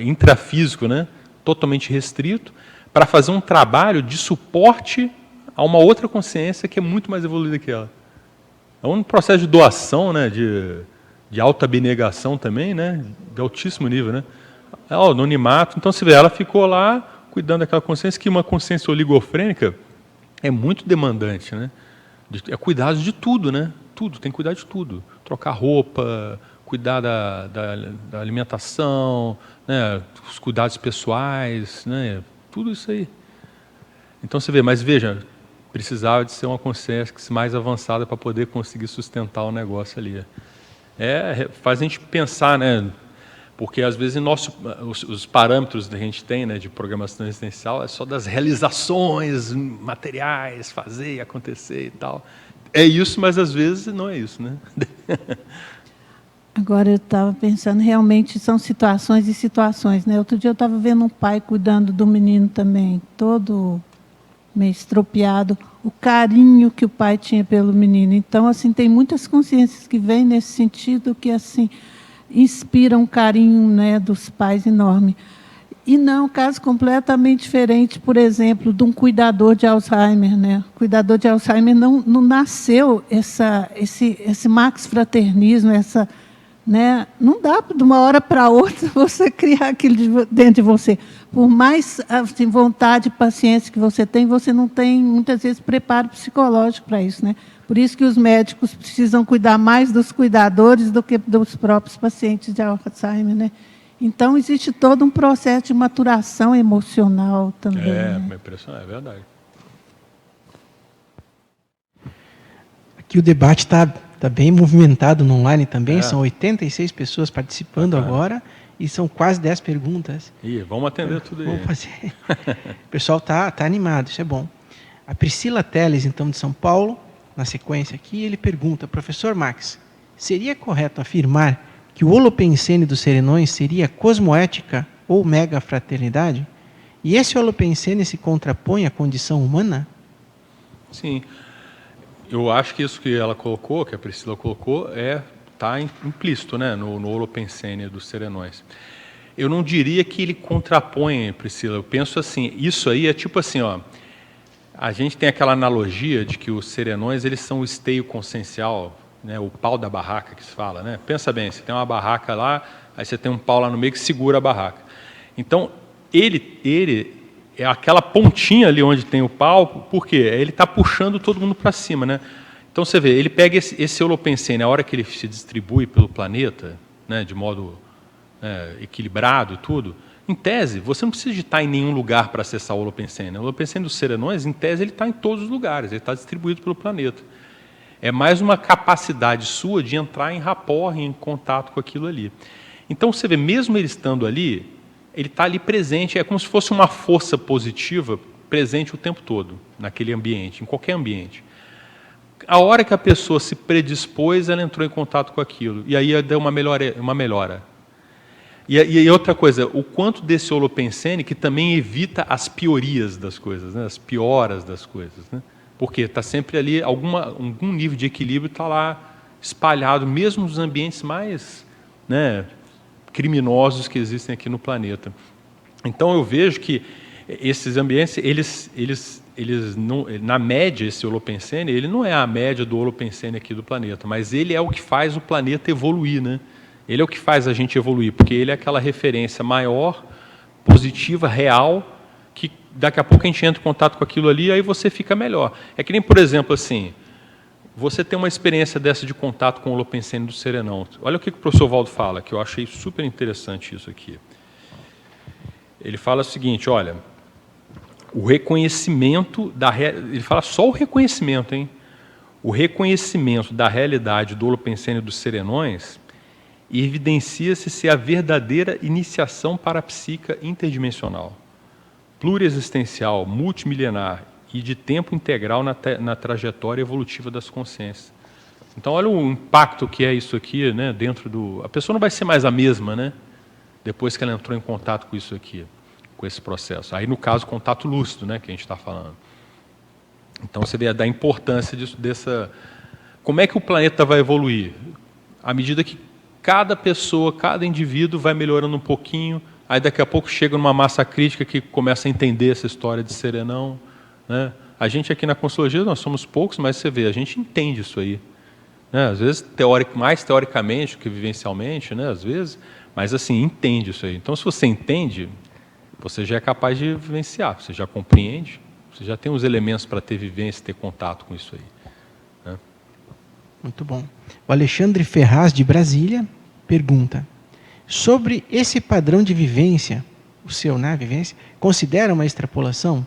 intrafísico, né? Totalmente restrito, para fazer um trabalho de suporte a uma outra consciência que é muito mais evoluída que ela. É um processo de doação, né, de alta abnegação também, né, de altíssimo nível, né? É o anonimato. Então, se vê, ela ficou lá cuidando daquela consciência, que uma consciência oligofrênica é muito demandante, né? É cuidado de tudo, né? Tudo, tem que cuidar de tudo. Trocar roupa, cuidar da alimentação, né, os cuidados pessoais, né, tudo isso aí. Então, você vê, mas veja, precisava de ser uma consciência mais avançada para poder conseguir sustentar o negócio ali. Faz a gente pensar, né? Porque às vezes os parâmetros que a gente tem, né, de programação existencial é só das realizações materiais, fazer, acontecer e tal. É isso, mas às vezes não é isso, né? Agora eu estava pensando, realmente são situações e situações, né? Outro dia eu estava vendo um pai cuidando do menino também, todo meio estropiado, o carinho que o pai tinha pelo menino. Então, assim, tem muitas consciências que vêm nesse sentido que, assim, inspiram um carinho, né, dos pais enorme. E não, caso completamente diferente, por exemplo, de um cuidador de Alzheimer, né? O cuidador de Alzheimer não nasceu esse max fraternismo, né? Não dá de uma hora para outra você criar aquilo dentro de você. Por mais assim, vontade e paciência que você não tem, muitas vezes, preparo psicológico para isso, né? Por isso que os médicos precisam cuidar mais dos cuidadores do que dos próprios pacientes de Alzheimer, né? Então, existe todo um processo de maturação emocional também. Né? É verdade. Aqui o debate está bem movimentado no online também, são 86 pessoas participando agora e são quase 10 perguntas. Vamos atender tudo aí. Vamos fazer. O pessoal está animado, isso é bom. A Priscila Teles, então, de São Paulo, na sequência aqui, ele pergunta, professor Max, seria correto afirmar que o holopensene dos serenões seria cosmoética ou mega-fraternidade? E esse holopensene se contrapõe à condição humana? Sim. Eu acho que isso que ela colocou, que a Priscila colocou, está implícito, né, no holopensene dos serenões. Eu não diria que ele contrapõe, Priscila. Eu penso assim, isso aí é tipo assim, ó, a gente tem aquela analogia de que os serenões, eles são o esteio consciencial, né, o pau da barraca que se fala, né? Pensa bem, você tem uma barraca lá, aí você tem um pau lá no meio que segura a barraca. Então, ele é aquela pontinha ali onde tem o pau, por quê? Ele está puxando todo mundo para cima, né? Então você vê, ele pega esse holopensene, a hora que ele se distribui pelo planeta, né, de modo equilibrado e tudo, em tese, você não precisa de estar em nenhum lugar para acessar o holopensene. O holopensene dos serenões, em tese, ele está em todos os lugares, ele está distribuído pelo planeta. É mais uma capacidade sua de entrar em rapport, em contato com aquilo ali. Então você vê, mesmo ele estando ali, ele está ali presente, é como se fosse uma força positiva presente o tempo todo, naquele ambiente, em qualquer ambiente. A hora que a pessoa se predispôs, ela entrou em contato com aquilo, e aí deu uma melhora. E outra coisa, o quanto desse holopensene que também evita as piorias das coisas, né? As pioras das coisas, né? Porque está sempre ali, algum nível de equilíbrio está lá espalhado, mesmo nos ambientes mais, né, criminosos que existem aqui no planeta. Então eu vejo que esses ambientes, eles não, na média, esse holopensene, ele não é a média do holopensene aqui do planeta, mas ele é o que faz o planeta evoluir, né? Ele é o que faz a gente evoluir, porque ele é aquela referência maior, positiva, real, que daqui a pouco a gente entra em contato com aquilo ali e aí você fica melhor. É que nem, por exemplo, assim, você tem uma experiência dessa de contato com o holopensene do serenão. Olha o que o professor Valdo fala, que eu achei super interessante isso aqui. Ele fala o seguinte, olha, o reconhecimento da ele fala só o reconhecimento, hein? O reconhecimento da realidade do holopensene dos serenões evidencia-se ser a verdadeira iniciação parapsíquica interdimensional, pluriexistencial, multimilenar e de tempo integral na trajetória evolutiva das consciências. Então, olha o impacto que é isso aqui, né, dentro do... A pessoa não vai ser mais a mesma, né, depois que ela entrou em contato com isso aqui, com esse processo. Aí, no caso, contato lúcido, né, que a gente está falando. Então, você vê da importância dessa... Como é que o planeta vai evoluir? À medida que cada pessoa, cada indivíduo vai melhorando um pouquinho, aí daqui a pouco chega numa massa crítica que começa a entender essa história de serenão, né? A gente aqui na Consciologia, nós somos poucos, mas você vê, a gente entende isso aí, né? Às vezes mais teoricamente que vivencialmente, né? Às vezes, mas assim, entende isso aí. Então, se você entende, você já é capaz de vivenciar, você já compreende, você já tem os elementos para ter vivência, ter contato com isso aí. Muito bom. O Alexandre Ferraz, de Brasília, pergunta: sobre esse padrão de vivência, o seu, né, vivência, considera uma extrapolação?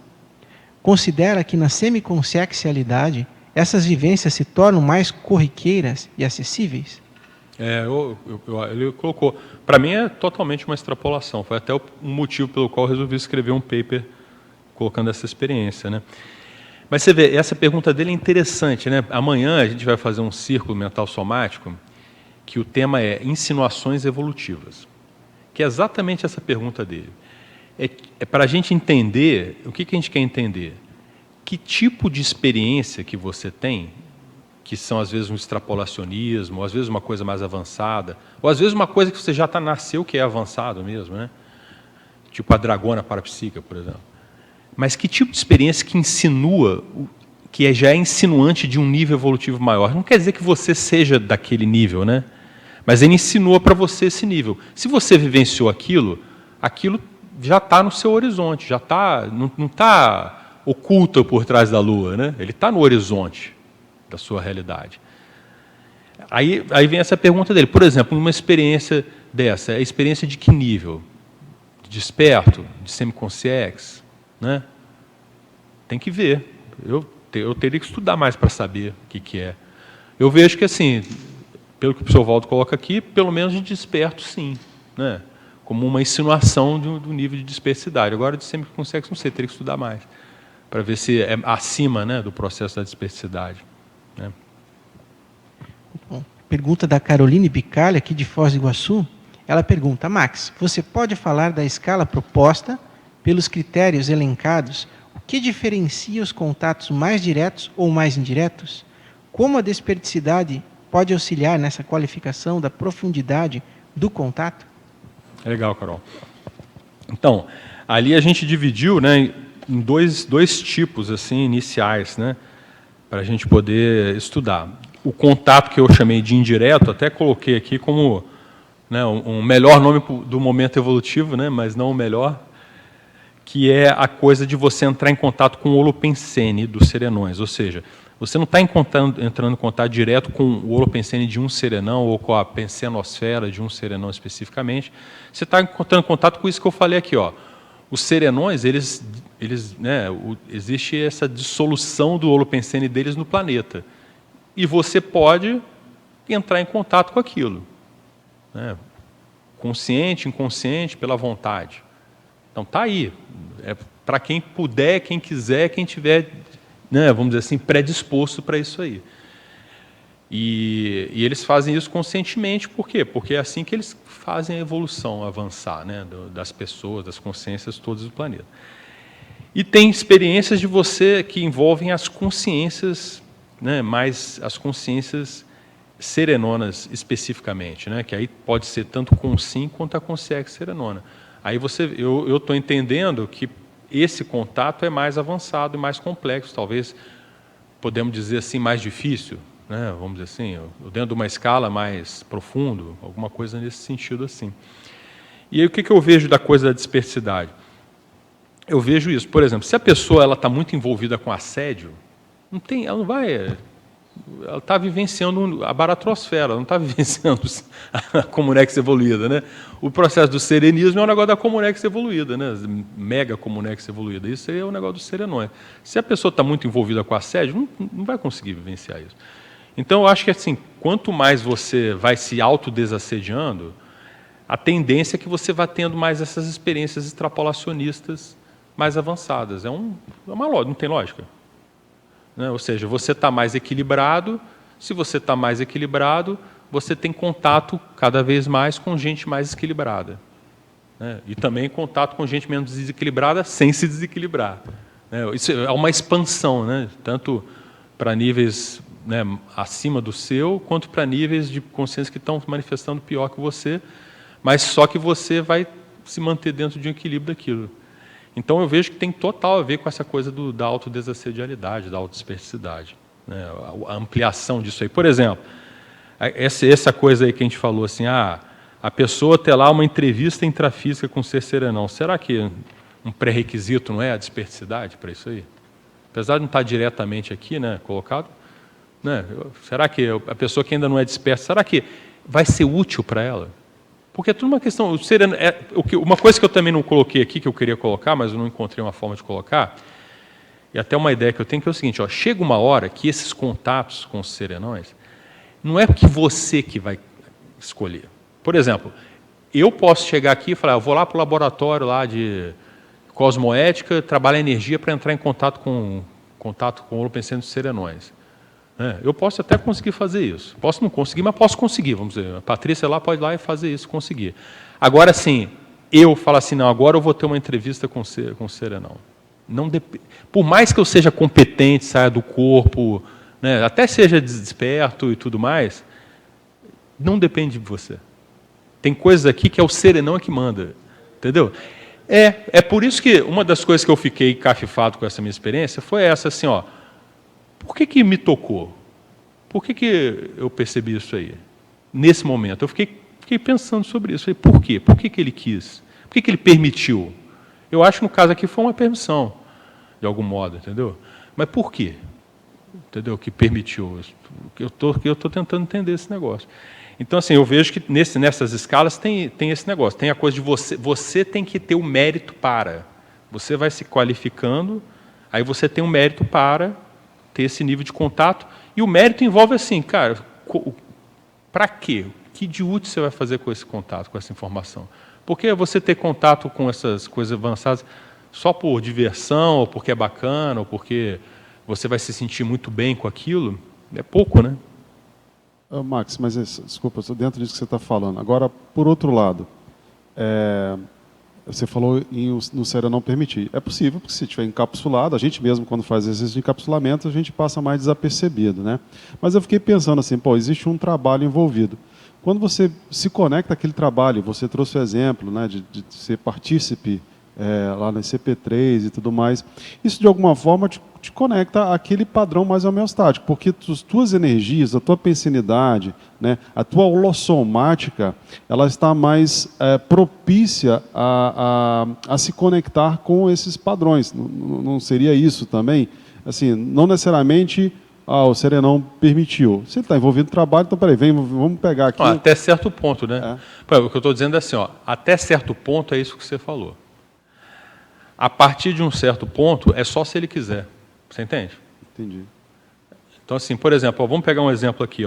Considera que na semiconsciencialidade essas vivências se tornam mais corriqueiras e acessíveis? Ele colocou. Para mim é totalmente uma extrapolação. Foi até o motivo pelo qual eu resolvi escrever um paper colocando essa experiência, né? Mas você vê, essa pergunta dele é interessante, né? Amanhã a gente vai fazer um círculo mental somático que o tema é insinuações evolutivas, que é exatamente essa pergunta dele. É para a gente entender, o que a gente quer entender? Que tipo de experiência que você tem, que são às vezes um extrapolacionismo, ou às vezes uma coisa mais avançada, ou às vezes uma coisa que você já nasceu que é avançado mesmo, né? Tipo a dragona parapsíquica, por exemplo. Mas que tipo de experiência que insinua, que já é insinuante de um nível evolutivo maior? Não quer dizer que você seja daquele nível, né? Mas ele insinua para você esse nível. Se você vivenciou aquilo já está no seu horizonte, já está, não está oculto por trás da lua, né? Ele está no horizonte da sua realidade. Aí vem essa pergunta dele. Por exemplo, uma experiência dessa, é a experiência de que nível? De desperto? De semiconsciência? Né? Tem que ver. Eu teria que estudar mais para saber o que é. Eu vejo que, assim, pelo que o professor Valdo coloca aqui, pelo menos de desperto, sim, né? Como uma insinuação do nível de dispersidade. Agora, de semiconsciência, não sei, teria que estudar mais, para ver se é acima, né, do processo da dispersidade. Né? Bom, pergunta da Caroline Bicalha, aqui de Foz do Iguaçu. Ela pergunta: Max, você pode falar da escala proposta pelos critérios elencados? O que diferencia os contatos mais diretos ou mais indiretos? Como a desperticidade pode auxiliar nessa qualificação da profundidade do contato? Legal, Carol. Então, ali a gente dividiu, né, em dois tipos assim, iniciais, né, para a gente poder estudar. O contato que eu chamei de indireto, até coloquei aqui como, né, um melhor nome do momento evolutivo, né, mas não o melhor, que é a coisa de você entrar em contato com o holopensene dos serenões. Ou seja, Você não está entrando em contato direto com o holopensene de um serenão ou com a pensenosfera de um serenão especificamente. Você está entrando em contato com isso que eu falei aqui, ó. Os serenões, existe essa dissolução do holopensene deles no planeta. E você pode entrar em contato com aquilo, né? Consciente, inconsciente, pela vontade. Então está aí. É para quem puder, quem quiser, quem tiver, né, vamos dizer assim, predisposto para isso aí. E eles fazem isso conscientemente, por quê? Porque é assim que eles fazem a evolução avançar, né, das pessoas, das consciências todas do planeta. E tem experiências de você que envolvem as consciências, né, mais as consciências serenonas especificamente, né, que aí pode ser tanto com sim quanto a consciência serenona. Aí eu estou entendendo que esse contato é mais avançado e mais complexo, talvez podemos dizer assim mais difícil, né, vamos dizer assim, dentro de uma escala mais profundo, alguma coisa nesse sentido assim. E aí o que eu vejo da coisa da dispersidade? Eu vejo isso, por exemplo, se a pessoa está muito envolvida com assédio, ela não vai... Ela está vivenciando a baratrosfera, ela não está vivenciando a comunex evoluída, né? O processo do serenismo é um negócio da comunex evoluída, né? Mega comunex evoluída. Isso aí é o negócio do serenões. Se a pessoa está muito envolvida com assédio, não vai conseguir vivenciar isso. Então, eu acho que assim, quanto mais você vai se autodesassediando, a tendência é que você vá tendo mais essas experiências extrapolacionistas mais avançadas. É uma lógica, não tem lógica? Né? Ou seja, você está mais equilibrado. Se você está mais equilibrado, você tem contato cada vez mais com gente mais equilibrada, né? E também contato com gente menos desequilibrada sem se desequilibrar, né? Isso é uma expansão, né? Tanto para níveis, né, acima do seu, quanto para níveis de consciência que estão manifestando pior que você, mas só que você vai se manter dentro de um equilíbrio daquilo. Então, eu vejo que tem total a ver com essa coisa da autodesassedialidade, da autodispersidade, né? A ampliação disso aí. Por exemplo, essa coisa aí que a gente falou, assim, a pessoa ter lá uma entrevista intrafísica com o ser serenão, será que um pré-requisito não é a dispersidade para isso aí? Apesar de não estar diretamente aqui, né, colocado, né, será que a pessoa que ainda não é dispersa, será que vai ser útil para ela? Porque é tudo uma questão... uma coisa que eu também não coloquei aqui, que eu queria colocar, mas eu não encontrei uma forma de colocar, e até uma ideia que eu tenho, que é o seguinte, ó, chega uma hora que esses contatos com os serenões, não é que você que vai escolher. Por exemplo, eu posso chegar aqui e falar, eu vou lá para o laboratório lá de cosmoética, trabalhar energia para entrar em contato com o holopensene dos serenões. Eu posso até conseguir fazer isso. Posso não conseguir, mas posso conseguir. Vamos dizer, a Patrícia lá pode ir lá e fazer isso, conseguir. Agora, sim, eu falo assim, não, agora eu vou ter uma entrevista com o serenão. Por mais que eu seja competente, saia do corpo, né, até seja desperto e tudo mais, não depende de você. Tem coisas aqui que é o serenão que manda. Entendeu? É por isso que uma das coisas que eu fiquei cafifado com essa minha experiência foi essa, assim, ó, por que me tocou? Por que eu percebi isso aí? Nesse momento, eu fiquei pensando sobre isso. Falei, por quê? Por que ele quis? Por que ele permitiu? Eu acho que no caso aqui foi uma permissão, de algum modo, entendeu? Mas por quê? Entendeu? Que permitiu. Eu estou tentando entender esse negócio. Então, assim, eu vejo que nessas escalas tem esse negócio. Tem a coisa de você tem que ter o mérito para. Você vai se qualificando, aí você tem um mérito para ter esse nível de contato, e o mérito envolve assim, cara, para quê? Que de útil você vai fazer com esse contato, com essa informação? Porque você ter contato com essas coisas avançadas só por diversão, ou porque é bacana, ou porque você vai se sentir muito bem com aquilo, é pouco, né? Max, mas desculpa, estou dentro disso que você está falando. Agora, por outro lado, você falou no serenão permitir. É possível, porque se estiver encapsulado, a gente mesmo, quando faz exercício de encapsulamento, a gente passa mais desapercebido, né? Mas eu fiquei pensando assim, existe um trabalho envolvido. Quando você se conecta àquele trabalho, você trouxe o exemplo, né, de ser partícipe lá na CP3 e tudo mais, isso de alguma forma te conecta àquele padrão mais homeostático, porque as tuas energias, a tua pensinidade, né, a tua holossomática, ela está mais propícia a se conectar com esses padrões. Não seria isso também? Assim, não necessariamente o serenão permitiu. Você está envolvido no trabalho, então, peraí, vamos pegar aqui. Até certo ponto, né? O que eu estou dizendo é assim, até certo ponto é isso que você falou. A partir de um certo ponto, é só se ele quiser. Você entende? Entendi. Então, assim, por exemplo, vamos pegar um exemplo aqui.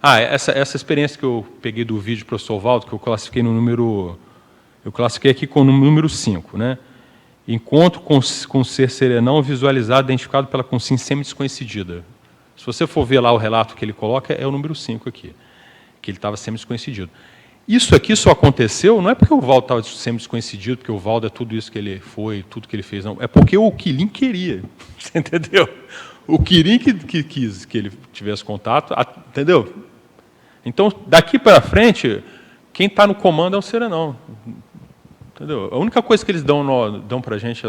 Essa experiência que eu peguei do vídeo do professor Valdo, que eu classifiquei no número... Eu classifiquei aqui com o número 5, né? Encontro com o ser serenão visualizado, identificado pela consciência semi-desconhecida. Se você for ver lá o relato que ele coloca, é o número 5 aqui, que ele estava semi-desconhecido. Isso aqui só aconteceu, não é porque o Valdo estava semi-desconhecido, porque o Valdo é tudo isso que ele foi, tudo que ele fez, não. É porque o Quilin queria, você entendeu? O Quilin que quis que ele tivesse contato, entendeu? Então, daqui para frente, quem está no comando é o serenão. Entendeu? A única coisa que eles dão para a gente,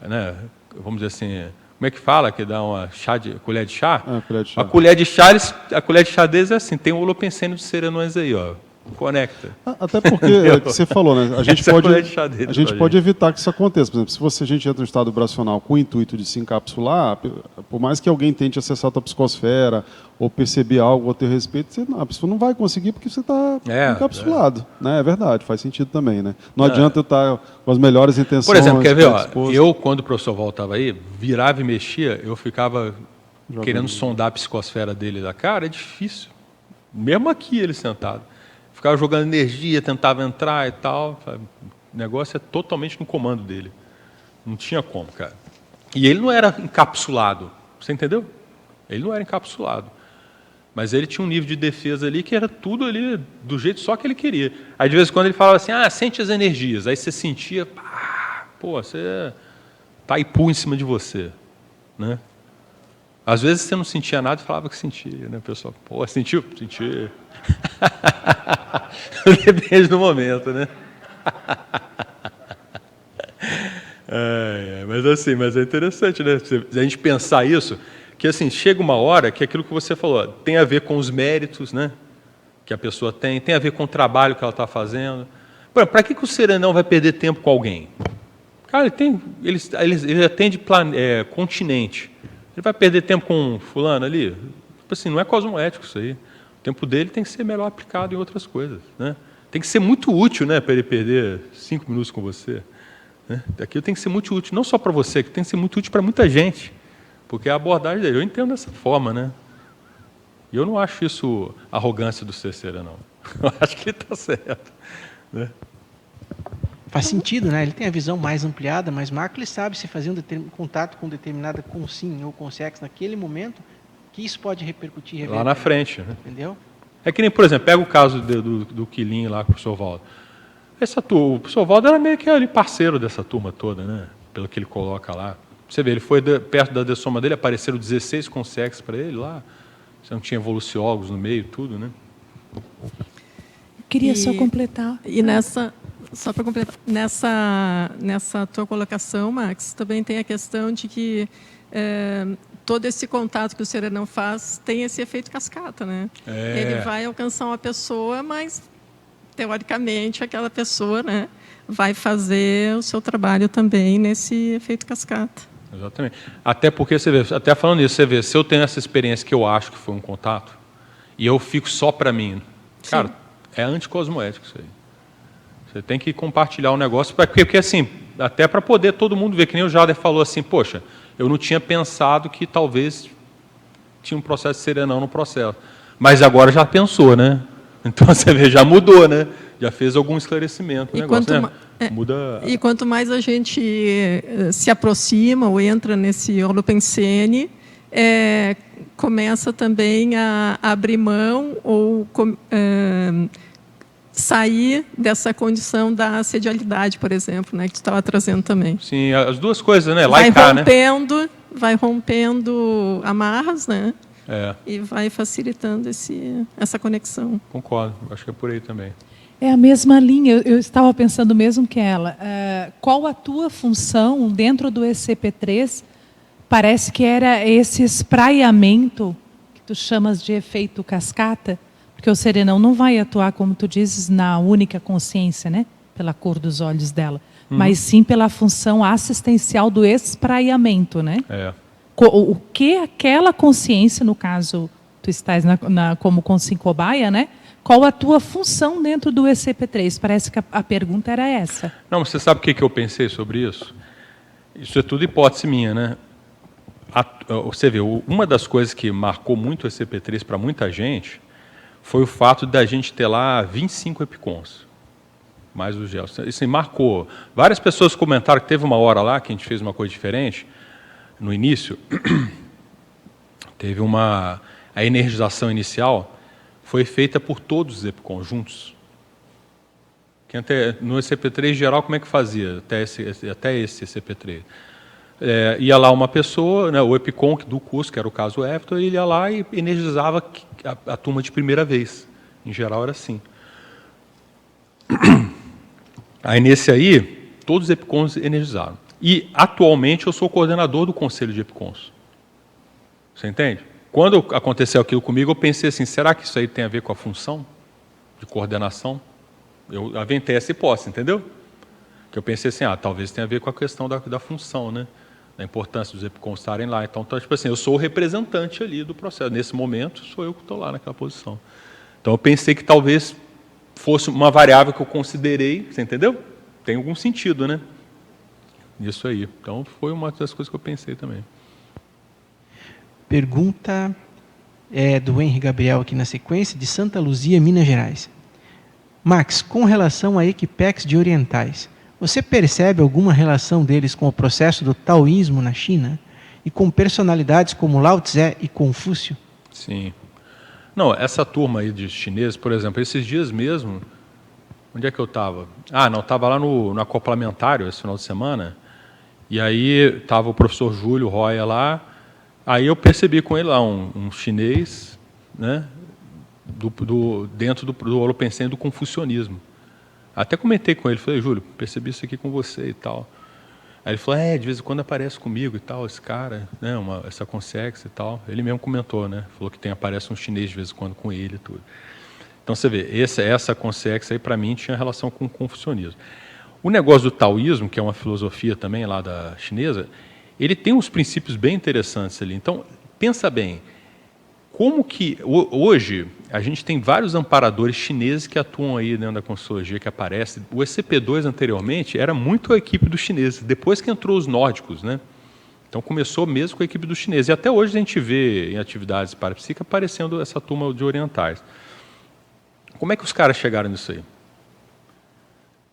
né, vamos dizer assim, como é que fala? Que dá uma colher de chá? Colher de chá. A colher de chá deles é assim, tem o holopensene dos serenões aí, conecta. Até porque, é o que você falou, né? A gente pode evitar que isso aconteça. Por exemplo, se a gente entra no estado vibracional com o intuito de se encapsular, por mais que alguém tente acessar a tua psicosfera ou perceber algo a teu respeito, a pessoa não vai conseguir porque você está encapsulado. Né? É verdade, faz sentido também. Né? Não adianta eu estar com as melhores intenções. Por exemplo, quer ver? Eu, quando o professor Val estava aí, virava e mexia, eu ficava querendo sondar a psicosfera dele da cara, é difícil. Mesmo aqui, ele sentado. Ficava jogando energia, tentava entrar e tal. O negócio é totalmente no comando dele. Não tinha como, cara. E ele não era encapsulado. Você entendeu? Ele não era encapsulado. Mas ele tinha um nível de defesa ali que era tudo ali do jeito só que ele queria. Aí, de vez em quando, ele falava assim, sente as energias. Aí você sentia, você Taipu em cima de você. Né? Às vezes você não sentia nada e falava que sentia. Né, pessoal? Sentiu? Senti. Depende do momento, né? Mas é interessante, né? A gente pensar isso, que assim, chega uma hora que aquilo que você falou tem a ver com os méritos, né? Que a pessoa tem a ver com o trabalho que ela está fazendo. Para que o serenão vai perder tempo com alguém? Cara, ele atende continente. Ele vai perder tempo com fulano ali? Tipo assim, não é cosmoético isso aí. O tempo dele tem que ser melhor aplicado em outras coisas. Né? Tem que ser muito útil, né, para ele perder 5 minutos com você. Né? Aquilo tem que ser muito útil, não só para você, que tem que ser muito útil para muita gente. Porque a abordagem dele, eu entendo dessa forma. Né? E eu não acho isso arrogância do Cecera, não. Eu acho que ele está certo. Né? Faz sentido, né? Ele tem a visão mais ampliada, mais macro, ele sabe se fazer contato com determinada consim ou consex naquele momento, que isso pode repercutir lá na frente. Né? Entendeu? É que nem, por exemplo, pega o caso do Quilin lá com o professor Valdo. O professor Valdo era meio que ali parceiro dessa turma toda, né? Pelo que ele coloca lá. Você vê, ele foi perto da dessoma dele, apareceram 16 consex para ele lá. Você não tinha evoluciólogos no meio, tudo, né? Queria só completar. E só para completar, nessa tua colocação, Max, também tem a questão de que todo esse contato que o serenão faz tem esse efeito cascata, né? Ele vai alcançar uma pessoa, mas, teoricamente, aquela pessoa, né, vai fazer o seu trabalho também nesse efeito cascata. Exatamente. Até porque, você vê, até falando isso, você vê, se eu tenho essa experiência que eu acho que foi um contato, e eu fico só para mim, cara, é anticosmoético isso aí. Você tem que compartilhar o negócio, porque assim, até para poder todo mundo ver, que nem o Jader falou assim, poxa, eu não tinha pensado que talvez tinha um processo de serenão no processo. Mas agora já pensou, né? Então, você vê, já mudou, né? Já fez algum esclarecimento. Muda... E quanto mais a gente se aproxima ou entra nesse holopensene, começa também a abrir mão ou sair dessa condição da assedialidade, por exemplo, né, que tu estava trazendo também. Sim, as duas coisas, né? Lá e cá, né? Vai rompendo amarras, né? E vai facilitando essa conexão. Concordo, acho que é por aí também. É a mesma linha, eu estava pensando mesmo que ela. Qual a tua função dentro do ECP3? Parece que era esse espraiamento que tu chamas de efeito cascata, porque o serenão não vai atuar, como tu dizes, na única consciência, né? Pela cor dos olhos dela, mas sim pela função assistencial do espraiamento, né? o que aquela consciência, no caso, tu estás como cobaia, né? Qual a tua função dentro do ECP3? Parece que a pergunta era essa. Não, você sabe o que eu pensei sobre isso? Isso é tudo hipótese minha, né? Você vê, uma das coisas que marcou muito o ECP3 para muita gente foi o fato da gente ter lá 25 EPICONs, mais os GELs. Isso marcou. Várias pessoas comentaram que teve uma hora lá que a gente fez uma coisa diferente. No início, teve a energização inicial foi feita por todos os EPICONs juntos. No ECP3 geral, como é que fazia até esse ECP3? Ia lá uma pessoa, né, o EPICON do curso, que era o caso Everton, ele ia lá e energizava a turma de primeira vez. Em geral era assim. Aí nesse aí, todos os EPICONs energizaram. E atualmente eu sou coordenador do Conselho de EPICONs. Você entende? Quando aconteceu aquilo comigo, eu pensei assim, será que isso aí tem a ver com a função de coordenação? Eu aventei essa hipótese, entendeu? Que eu pensei assim, talvez tenha a ver com a questão da função, né? Da importância dos EPICONs estarem lá. Então, tipo assim, eu sou o representante ali do processo. Nesse momento, sou eu que estou lá naquela posição. Então, eu pensei que talvez fosse uma variável que eu considerei, você entendeu? Tem algum sentido, né? Isso aí. Então, foi uma das coisas que eu pensei também. Pergunta do Henri Gabriel aqui na sequência, de Santa Luzia, Minas Gerais. Max, com relação a equipex de orientais, você percebe alguma relação deles com o processo do taoísmo na China e com personalidades como Lao Tse e Confúcio? Sim. Não, essa turma aí de chineses, por exemplo, esses dias mesmo, onde é que eu estava? Não, estava lá no acoplamentário esse final de semana, e aí estava o professor Júlio Roya lá, aí eu percebi com ele lá um chinês, né, dentro do Holopensene do confucionismo. Até comentei com ele, falei, Júlio, percebi isso aqui com você e tal. Aí ele falou, de vez em quando aparece comigo e tal, esse cara, né, essa consex e tal. Ele mesmo comentou, né, falou que aparece um chinês de vez em quando com ele e tudo. Então você vê, essa consex aí para mim tinha relação com o confucionismo. O negócio do taoísmo, que é uma filosofia também lá da chinesa, ele tem uns princípios bem interessantes ali. Então, pensa bem, como que hoje a gente tem vários amparadores chineses que atuam aí dentro da Conscienciologia, que aparecem. O ECP2 anteriormente era muito a equipe dos chineses, depois que entrou os nórdicos, né? Então começou mesmo com a equipe dos chineses. E até hoje a gente vê em atividades parapsíquicas aparecendo essa turma de orientais. Como é que os caras chegaram nisso aí?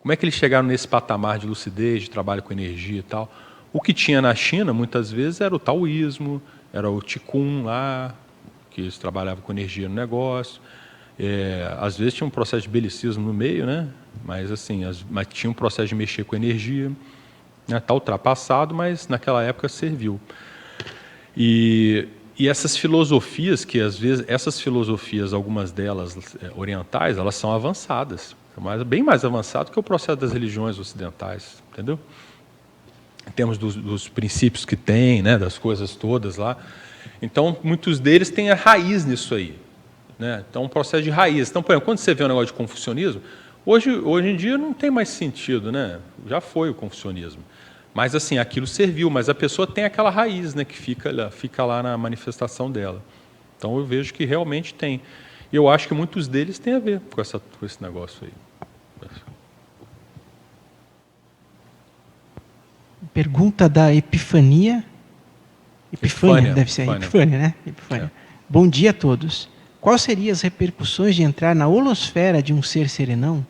Como é que eles chegaram nesse patamar de lucidez, de trabalho com energia e tal? O que tinha na China, muitas vezes, era o taoísmo, era o Qigong lá, que eles trabalhavam com energia no negócio. Às vezes tinha um processo de belicismo no meio, né? Mas, assim, mas tinha um processo de mexer com energia. Está ultrapassado, mas naquela época serviu. E essas filosofias, que às vezes, essas filosofias, algumas delas orientais, elas são avançadas. Bem mais avançado que o processo das religiões ocidentais, entendeu? Em termos dos princípios que tem, né, das coisas todas lá. Então, muitos deles têm a raiz nisso aí, né? Então, um processo de raiz. Então, por exemplo, quando você vê um negócio de confucionismo, hoje em dia não tem mais sentido, né? Já foi o confucionismo. Mas, assim, aquilo serviu, mas a pessoa tem aquela raiz, né, que fica lá na manifestação dela. Então, eu vejo que realmente tem. E eu acho que muitos deles têm a ver com esse negócio aí. Pergunta da Epifania. Epifânia, deve ser. Epifânia, né? Epifânia. Bom dia a todos. Quais seriam as repercussões de entrar na holosfera de um ser serenão?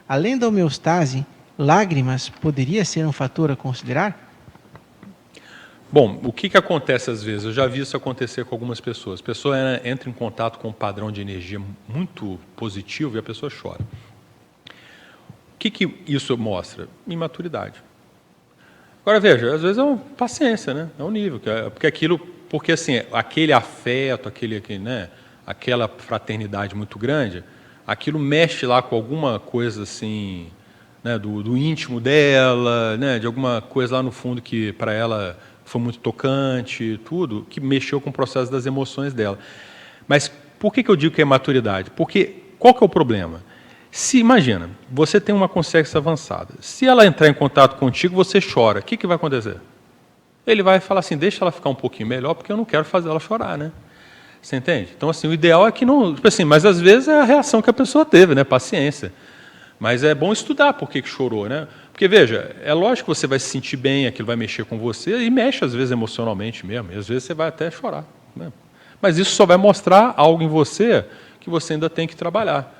Além da homeostase, lágrimas poderia ser um fator a considerar? Bom, o que acontece às vezes? Eu já vi isso acontecer com algumas pessoas. A pessoa entra em contato com um padrão de energia muito positivo e a pessoa chora. O que isso mostra? Imaturidade. Agora, veja, às vezes é uma paciência, né? É um nível. Porque assim, aquele afeto, né? Aquela fraternidade muito grande, aquilo mexe lá com alguma coisa assim, né? do íntimo dela, né? De alguma coisa lá no fundo que para ela foi muito tocante, tudo, que mexeu com o processo das emoções dela. Mas por que eu digo que é maturidade? Porque qual que é o problema? Imagina, você tem uma consciência avançada. Se ela entrar em contato contigo, você chora. O que vai acontecer? ele vai falar assim, deixa ela ficar um pouquinho melhor, porque eu não quero fazer ela chorar, né? Você entende? Então, assim, o ideal é que não... Tipo assim, mas às vezes é a reação que a pessoa teve, né? Paciência. Mas é bom estudar por que chorou, né? Porque, veja, é lógico que você vai se sentir bem, aquilo vai mexer com você, e mexe, às vezes, emocionalmente mesmo, e às vezes você vai até chorar, né? Mas isso só vai mostrar algo em você que você ainda tem que trabalhar,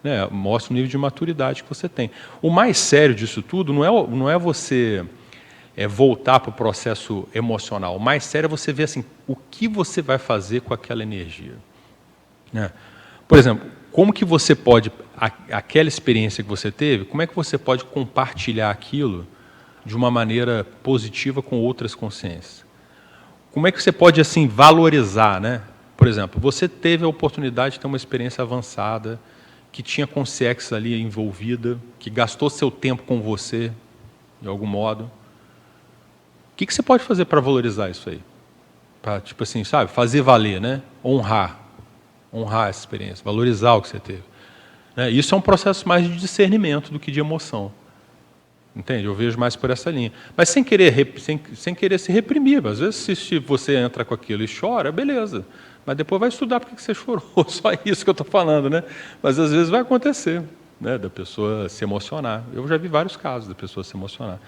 né? Mostra o nível de maturidade que você tem. O mais sério disso tudo não é você voltar para o processo emocional. O mais sério é você ver assim, o que você vai fazer com aquela energia, né? Por exemplo, como que você pode, aquela experiência que você teve, como é que você pode compartilhar aquilo de uma maneira positiva com outras consciências? Como é que você pode assim valorizar, né? Por exemplo, você teve a oportunidade de ter uma experiência avançada, que tinha consciência ali envolvida, que gastou seu tempo com você, de algum modo. O que você pode fazer para valorizar isso aí? Para, tipo assim, sabe, fazer valer, né? Honrar essa experiência, valorizar o que você teve, né? Isso é um processo mais de discernimento do que de emoção. Entende? Eu vejo mais por essa linha. Mas sem querer se reprimir. Às vezes, se você entra com aquilo e chora, beleza. Mas depois vai estudar por que você chorou. Só isso que eu estou falando, né? Mas às vezes vai acontecer, né? Da pessoa se emocionar. Eu já vi vários casos da pessoa se emocionar.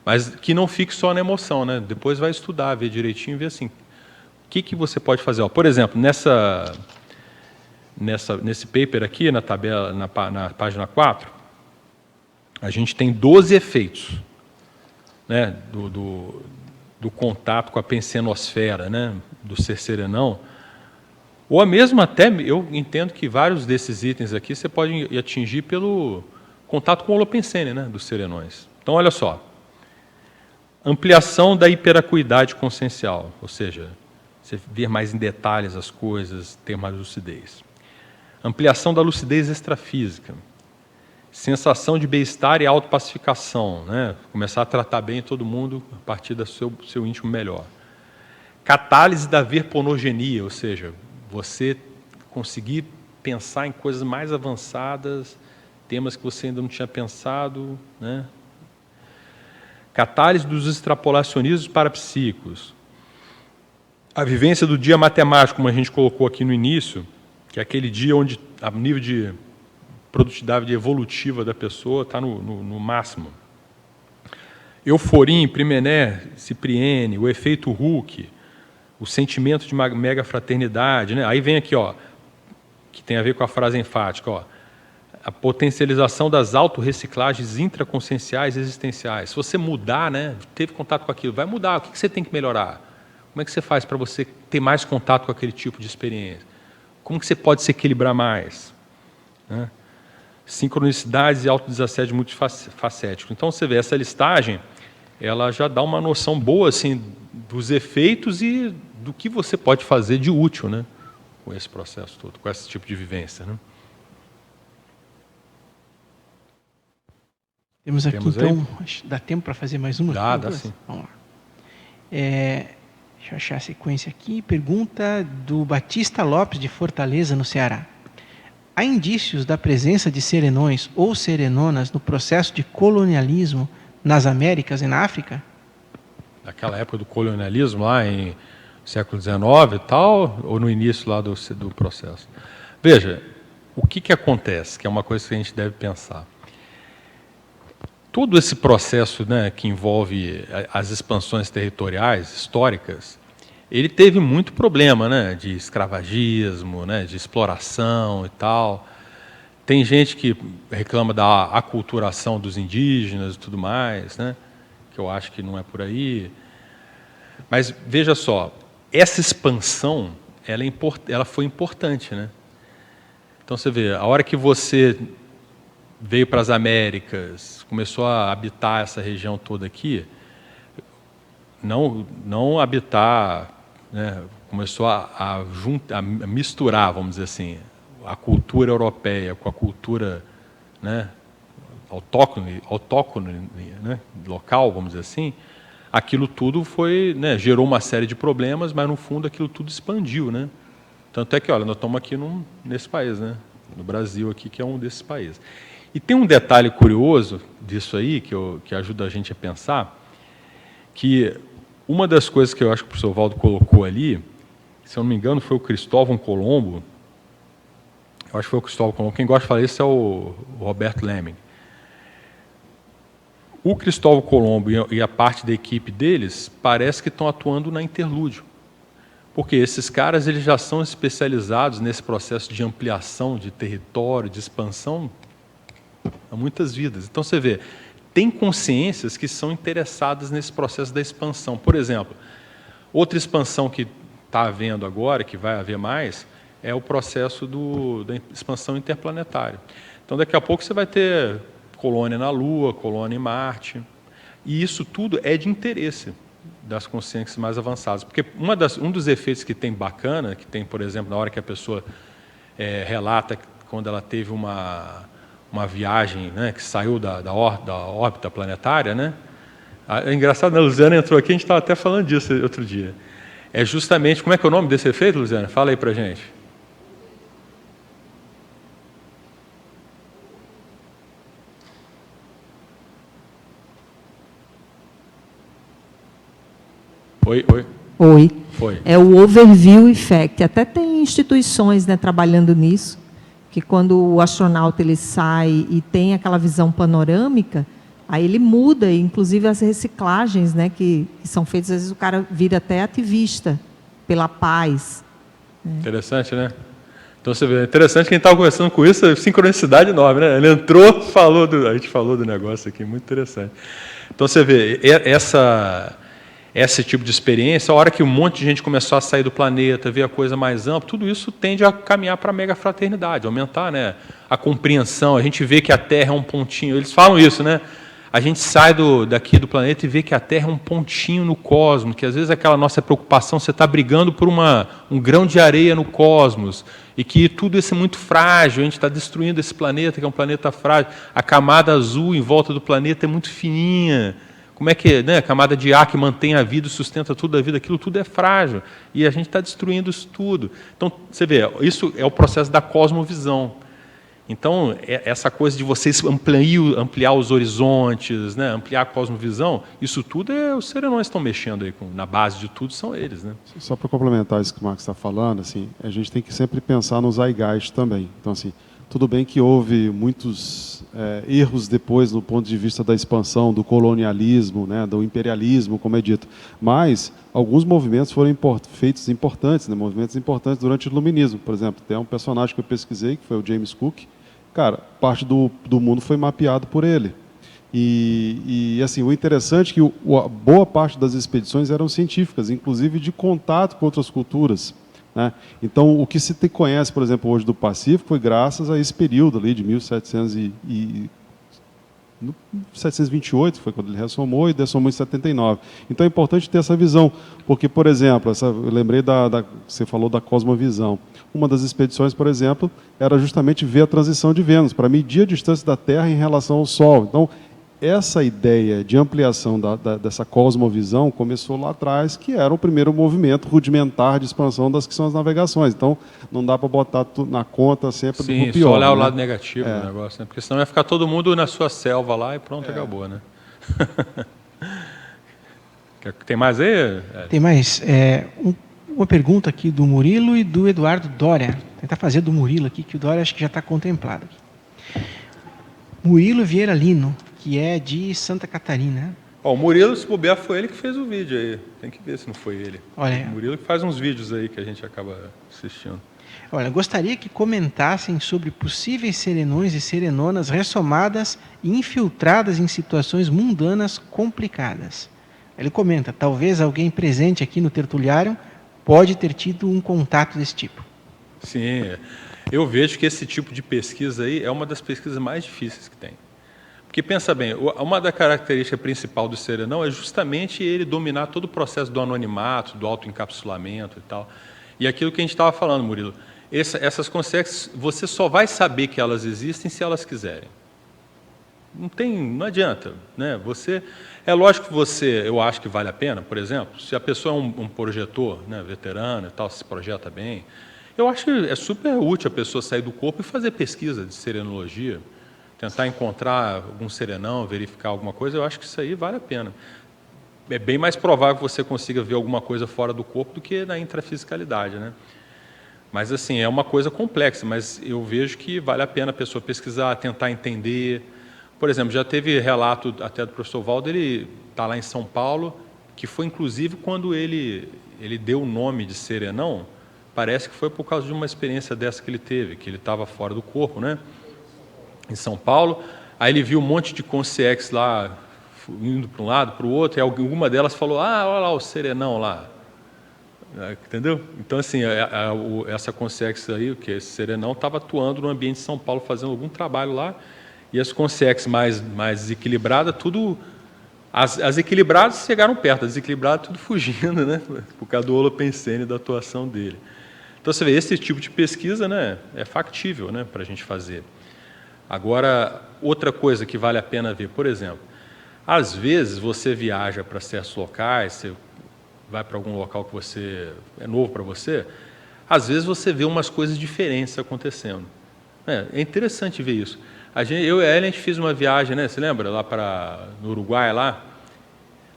Mas que não fique só na emoção, né? Depois vai estudar, ver direitinho e ver assim, o que você pode fazer. Ó, por exemplo, nesse paper aqui, na tabela, na página 4, a gente tem 12 efeitos, né, do contato com a pensenosfera, né, do ser serenão. Ou mesmo até, eu entendo que vários desses itens aqui você pode atingir pelo contato com o holopensene, né, dos serenões. Então, olha só. Ampliação da hiperacuidade consciencial, ou seja, você ver mais em detalhes as coisas, ter mais lucidez. Ampliação da lucidez extrafísica. Sensação de bem-estar e autopacificação, né? Começar a tratar bem todo mundo a partir do seu íntimo melhor. Catálise da verponogenia, ou seja, você conseguir pensar em coisas mais avançadas, temas que você ainda não tinha pensado, né? Catálise dos extrapolacionismos parapsíquicos. A vivência do dia matemático, como a gente colocou aqui no início, que é aquele dia onde o nível de produtividade evolutiva da pessoa está no máximo. Euforim, Primené, Cipriene, o efeito Hulk, o sentimento de mega fraternidade, né? Aí vem aqui, ó, que tem a ver com a frase enfática, ó, a potencialização das autorreciclagens intraconscienciais e existenciais. Se você mudar, né, teve contato com aquilo, vai mudar. O que você tem que melhorar? Como é que você faz para você ter mais contato com aquele tipo de experiência? Como que você pode se equilibrar mais? Né? Sincronicidades e autodesassédio multifacético. Então, você vê, essa listagem, ela já dá uma noção boa assim, dos efeitos e do que você pode fazer de útil, né, com esse processo todo, com esse tipo de vivência, né? Temos aqui, então, dá tempo para fazer mais uma? Dá sim. Vamos lá. Deixa eu achar a sequência aqui. Pergunta do Batista Lopes, de Fortaleza, no Ceará. Há indícios da presença de serenões ou serenonas no processo de colonialismo nas Américas e na África? Naquela época do colonialismo, lá em século XIX e tal, ou no início lá do processo? Veja, o que acontece, que é uma coisa que a gente deve pensar. Todo esse processo, né, que envolve as expansões territoriais históricas, ele teve muito problema, né, de escravagismo, né, de exploração e tal. Tem gente que reclama da aculturação dos indígenas e tudo mais, né, que eu acho que não é por aí. Mas veja só, essa expansão, ela foi importante, né? Então você vê, a hora que você veio para as Américas, começou a habitar essa região toda aqui, não habitar, né, começou a misturar, vamos dizer assim, a cultura europeia com a cultura, né, autóctone, né, local, vamos dizer assim, aquilo tudo foi, né, gerou uma série de problemas, mas no fundo aquilo tudo expandiu, né? Tanto é que, olha, nós estamos aqui nesse país, né, no Brasil aqui, que é um desses países. E tem um detalhe curioso disso aí, que ajuda a gente a pensar, que Uma das coisas que eu acho que o professor Valdo colocou ali, se eu não me engano, foi o Cristóvão Colombo. Eu acho que foi o Cristóvão Colombo. Quem gosta de falar isso é o Roberto Lemming. O Cristóvão Colombo e a parte da equipe deles parece que estão atuando na interlúdio. Porque esses caras eles já são especializados nesse processo de ampliação de território, de expansão, há muitas vidas. Então, você vê, tem consciências que são interessadas nesse processo da expansão. Por exemplo, outra expansão que está havendo agora, que vai haver mais, é o processo da expansão interplanetária. Então, daqui a pouco você vai ter colônia na Lua, colônia em Marte, e isso tudo é de interesse das consciências mais avançadas. Porque um dos efeitos que tem bacana, que tem, por exemplo, na hora que a pessoa relata quando ela teve uma viagem, né, que saiu da órbita planetária, né? É engraçado, né? A Luziana entrou aqui, a gente estava até falando disso outro dia. É justamente, como é que é o nome desse efeito, Luziana? Fala aí para a gente. Oi. Oi. Foi. É o overview effect. Até tem instituições, né, trabalhando nisso, que quando o astronauta ele sai e tem aquela visão panorâmica, aí ele muda, inclusive as reciclagens, né, que são feitas, às vezes o cara vira até ativista pela paz. Interessante, né? Então você vê, é interessante quem estava conversando com isso, é sincronicidade enorme, né? Ele entrou, a gente falou do negócio aqui, muito interessante. Então você vê, esse tipo de experiência, a hora que um monte de gente começou a sair do planeta, ver a coisa mais ampla, tudo isso tende a caminhar para a megafraternidade, aumentar, né, a compreensão. A gente vê que a Terra é um pontinho, eles falam isso, né? A gente sai daqui do planeta e vê que a Terra é um pontinho no cosmos, que às vezes aquela nossa preocupação, você está brigando por um grão de areia no cosmos, e que tudo isso é muito frágil, a gente está destruindo esse planeta, que é um planeta frágil, a camada azul em volta do planeta é muito fininha. Como é que, né, a camada de ar que mantém a vida, sustenta tudo a vida, aquilo tudo é frágil. E a gente está destruindo isso tudo. Então, você vê, isso é o processo da cosmovisão. Então, essa coisa de vocês ampliar os horizontes, né, ampliar a cosmovisão, isso tudo os serenões estão mexendo aí, na base de tudo são eles. Né? Só para complementar isso que o Marcos está falando, assim, a gente tem que sempre pensar no zeitgeist também. Então, assim, tudo bem que houve muitos erros depois do ponto de vista da expansão, do colonialismo, né, do imperialismo, como é dito, mas alguns movimentos foram feitos importantes, né, movimentos importantes durante o iluminismo. Por exemplo, tem um personagem que eu pesquisei, que foi o James Cook. Cara, parte do mundo foi mapeado por ele. E assim, o interessante é que a boa parte das expedições eram científicas, inclusive de contato com outras culturas. Né? Então, o que se conhece, por exemplo, hoje do Pacífico foi graças a esse período ali de 1728, foi quando ele ressomou, e dessomou em 79. Então, é importante ter essa visão, porque, por exemplo, eu lembrei você falou da cosmovisão. Uma das expedições, por exemplo, era justamente ver a transição de Vênus, para medir a distância da Terra em relação ao Sol. Então, essa ideia de ampliação dessa cosmovisão começou lá atrás, que era o primeiro movimento rudimentar de expansão das que são as navegações. Então, não dá para botar tudo na conta sempre do pior. Sim, só olhar o né? lado negativo do negócio, né? Porque senão vai ficar todo mundo na sua selva lá e pronto, acabou, né? Tem mais aí? Tem mais. Uma pergunta aqui do Murilo e do Eduardo Dória. Vou tentar fazer do Murilo aqui, que o Dória acho que já está contemplado aqui. Murilo Vieira Lino, que é de Santa Catarina. O Murilo, se bobear, foi ele que fez o vídeo aí. Tem que ver se não foi ele. Olha, o Murilo que faz uns vídeos aí que a gente acaba assistindo. Olha, gostaria que comentassem sobre possíveis serenões e serenonas ressomadas e infiltradas em situações mundanas complicadas. Ele comenta, talvez alguém presente aqui no tertuliário pode ter tido um contato desse tipo. Sim, eu vejo que esse tipo de pesquisa aí é uma das pesquisas mais difíceis que tem. Porque, pensa bem, uma da característica principal do serenão é justamente ele dominar todo o processo do anonimato, do autoencapsulamento e tal. E aquilo que a gente estava falando, Murilo, essas consciências, você só vai saber que elas existem se elas quiserem. Não adianta, né? É lógico que eu acho que vale a pena, por exemplo, se a pessoa é um projetor, né, veterano e tal, se projeta bem, eu acho que é super útil a pessoa sair do corpo e fazer pesquisa de serenologia, tentar encontrar algum serenão, verificar alguma coisa, eu acho que isso aí vale a pena. é bem mais provável que você consiga ver alguma coisa fora do corpo do que na intrafisicalidade, né? Mas, assim, é uma coisa complexa, mas eu vejo que vale a pena a pessoa pesquisar, tentar entender. Por exemplo, já teve relato até do professor Valdo, ele está lá em São Paulo, que foi, inclusive, quando ele deu o nome de serenão, parece que foi por causa de uma experiência dessa que ele teve, que ele estava fora do corpo, né? Em São Paulo. Aí ele viu um monte de consciex lá, indo para um lado, para o outro, e alguma delas falou, olha lá o serenão lá. Entendeu? Então, assim, essa consciex aí, que é esse serenão, estava atuando no ambiente de São Paulo, fazendo algum trabalho lá, e as consciex mais desequilibradas, tudo... As equilibradas chegaram perto, as desequilibradas tudo fugindo, né? Por causa do holopensene, da atuação dele. Então, você vê, esse tipo de pesquisa, né, é factível, né, para a gente fazer. Agora, outra coisa que vale a pena ver, por exemplo, às vezes você viaja para certos locais, você vai para algum local que você é novo para você, às vezes você vê umas coisas diferentes acontecendo. É interessante ver isso. Eu e a Ellen, a gente fez uma viagem, né? Você lembra? Lá no Uruguai, lá.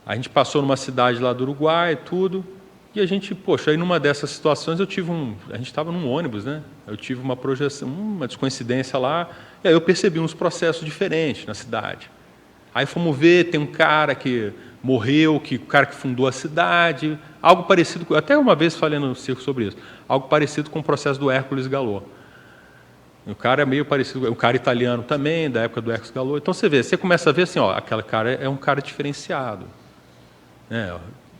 A gente passou numa cidade lá do Uruguai, tudo, e a gente, poxa, aí numa dessas situações a gente estava num ônibus, né? Eu tive uma projeção, uma descoincidência lá, e aí eu percebi uns processos diferentes na cidade. Aí fomos ver, tem um cara que morreu, o cara que fundou a cidade, algo parecido, até uma vez falei no circo sobre isso, algo parecido com o processo do Hércules Gallo. O cara é meio parecido, o cara italiano também, da época do Hércules Gallo. Então você começa a ver assim, aquele cara é um cara diferenciado.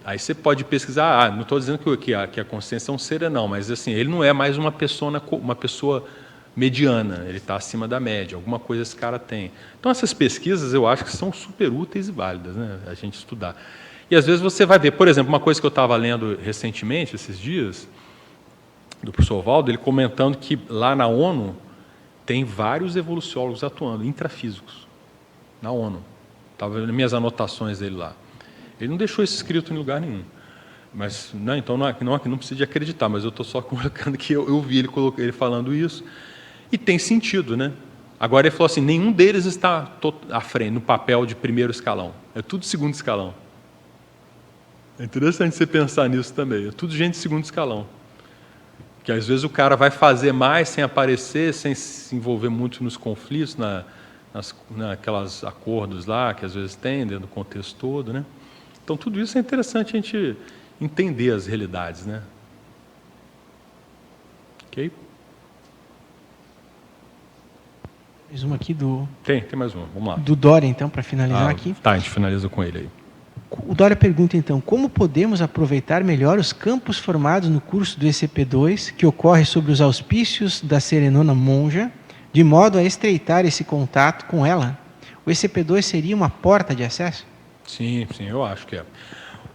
Aí você pode pesquisar, não estou dizendo que a consciência é um serenão, mas assim, ele não é mais uma pessoa mediana, ele está acima da média, alguma coisa esse cara tem. Então essas pesquisas eu acho que são super úteis e válidas, né, a gente estudar. E às vezes você vai ver, por exemplo, uma coisa que eu estava lendo recentemente, esses dias, do professor Valdo, ele comentando que lá na ONU tem vários evoluciólogos atuando, intrafísicos, na ONU. Estava nas minhas anotações dele lá. Ele não deixou isso escrito em lugar nenhum. Mas, então não precisa de acreditar, mas eu estou só colocando que eu vi ele falando isso, e tem sentido, né? Agora ele falou assim, nenhum deles está à frente, no papel de primeiro escalão, é tudo segundo escalão. É interessante você pensar nisso também, é tudo gente de segundo escalão. Que às vezes o cara vai fazer mais sem aparecer, sem se envolver muito nos conflitos, naquelas acordos lá, que às vezes tem, dentro do contexto todo, né? Então tudo isso é interessante a gente entender as realidades, né? Ok? Mais uma aqui do... Tem mais uma, vamos lá. Do Dória, então, para finalizar aqui. Tá, a gente finaliza com ele aí. O Dória pergunta, então, como podemos aproveitar melhor os campos formados no curso do ECP2, que ocorre sob os auspícios da Serenona Monja, de modo a estreitar esse contato com ela? O ECP2 seria uma porta de acesso? Sim, eu acho que é.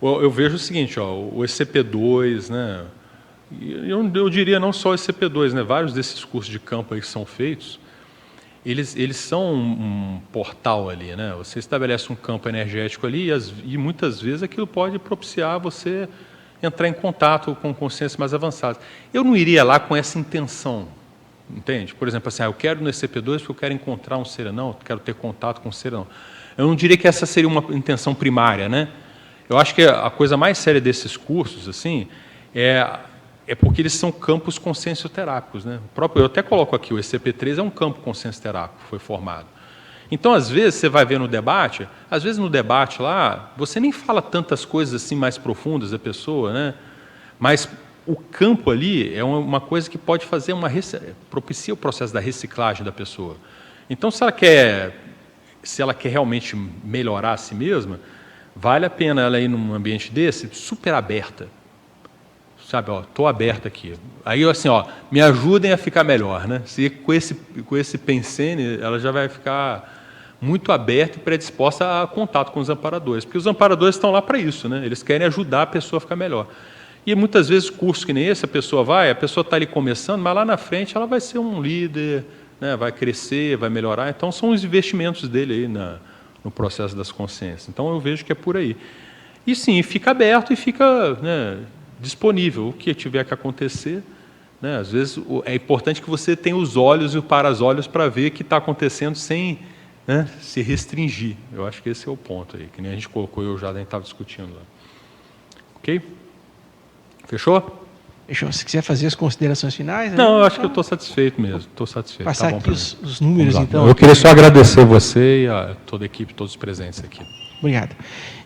Eu vejo o seguinte, o ECP2, né? Eu diria não só o ECP2, né? Vários desses cursos de campo aí que são feitos, eles são um portal ali, né? Você estabelece um campo energético ali e muitas vezes aquilo pode propiciar você entrar em contato com consciências mais avançadas. Eu não iria lá com essa intenção, entende? Por exemplo, assim, eu quero no ECP2 porque eu quero encontrar um serenão, eu quero ter contato com um serenão. Eu não diria que essa seria uma intenção primária, né? Eu acho que a coisa mais séria desses cursos, assim, é porque eles são campos consciencioterápicos, né? Eu até coloco aqui, o ECP3 é um campo consciencioterápico que foi formado. Então, às vezes, você vai ver no debate, às vezes no debate lá, você nem fala tantas coisas assim mais profundas da pessoa, né? Mas o campo ali é uma coisa que pode fazer propicia o processo da reciclagem da pessoa. Então, se ela quer realmente melhorar a si mesma, vale a pena ela ir num ambiente desse, super aberta. Sabe, estou aberta aqui. Aí, assim, me ajudem a ficar melhor, né? Se com esse pensene, ela já vai ficar muito aberta e predisposta a contato com os amparadores, porque os amparadores estão lá para isso, né? Eles querem ajudar a pessoa a ficar melhor. E muitas vezes cursos que nem esse, a pessoa está ali começando, mas lá na frente ela vai ser um líder, né? Vai crescer, vai melhorar. Então, são os investimentos dele aí no processo das consciências. Então, eu vejo que é por aí. E sim, fica aberto e fica, né, disponível, o que tiver que acontecer, né? Às vezes é importante que você tenha os olhos e o para-olhos para ver o que está acontecendo sem né, se restringir. Eu acho que esse é o ponto aí, que nem a gente colocou e o Jardim estava discutindo lá. Ok? Fechou? Fechou. Se quiser fazer as considerações finais... Não, aí, eu acho que tá. eu estou satisfeito mesmo. Estou satisfeito. Passar Tá bom aqui pra mim. os números, Vamos lá. então. Eu queria só agradecer você e a toda a equipe, todos os presentes aqui. Obrigado.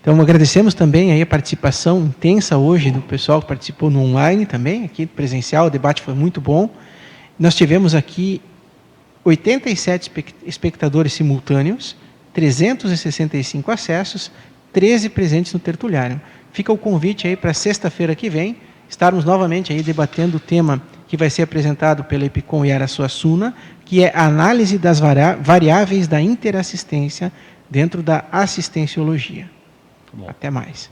Então, agradecemos também aí a participação intensa hoje do pessoal que participou no online também, aqui presencial, o debate foi muito bom. Nós tivemos aqui 87 espectadores simultâneos, 365 acessos, 13 presentes no tertuliário. Fica o convite aí para sexta-feira que vem, estarmos novamente aí debatendo o tema que vai ser apresentado pela Epicom e Ara Suassuna, que é a análise das variáveis da interassistência dentro da assistenciologia. Tá bom. Até mais.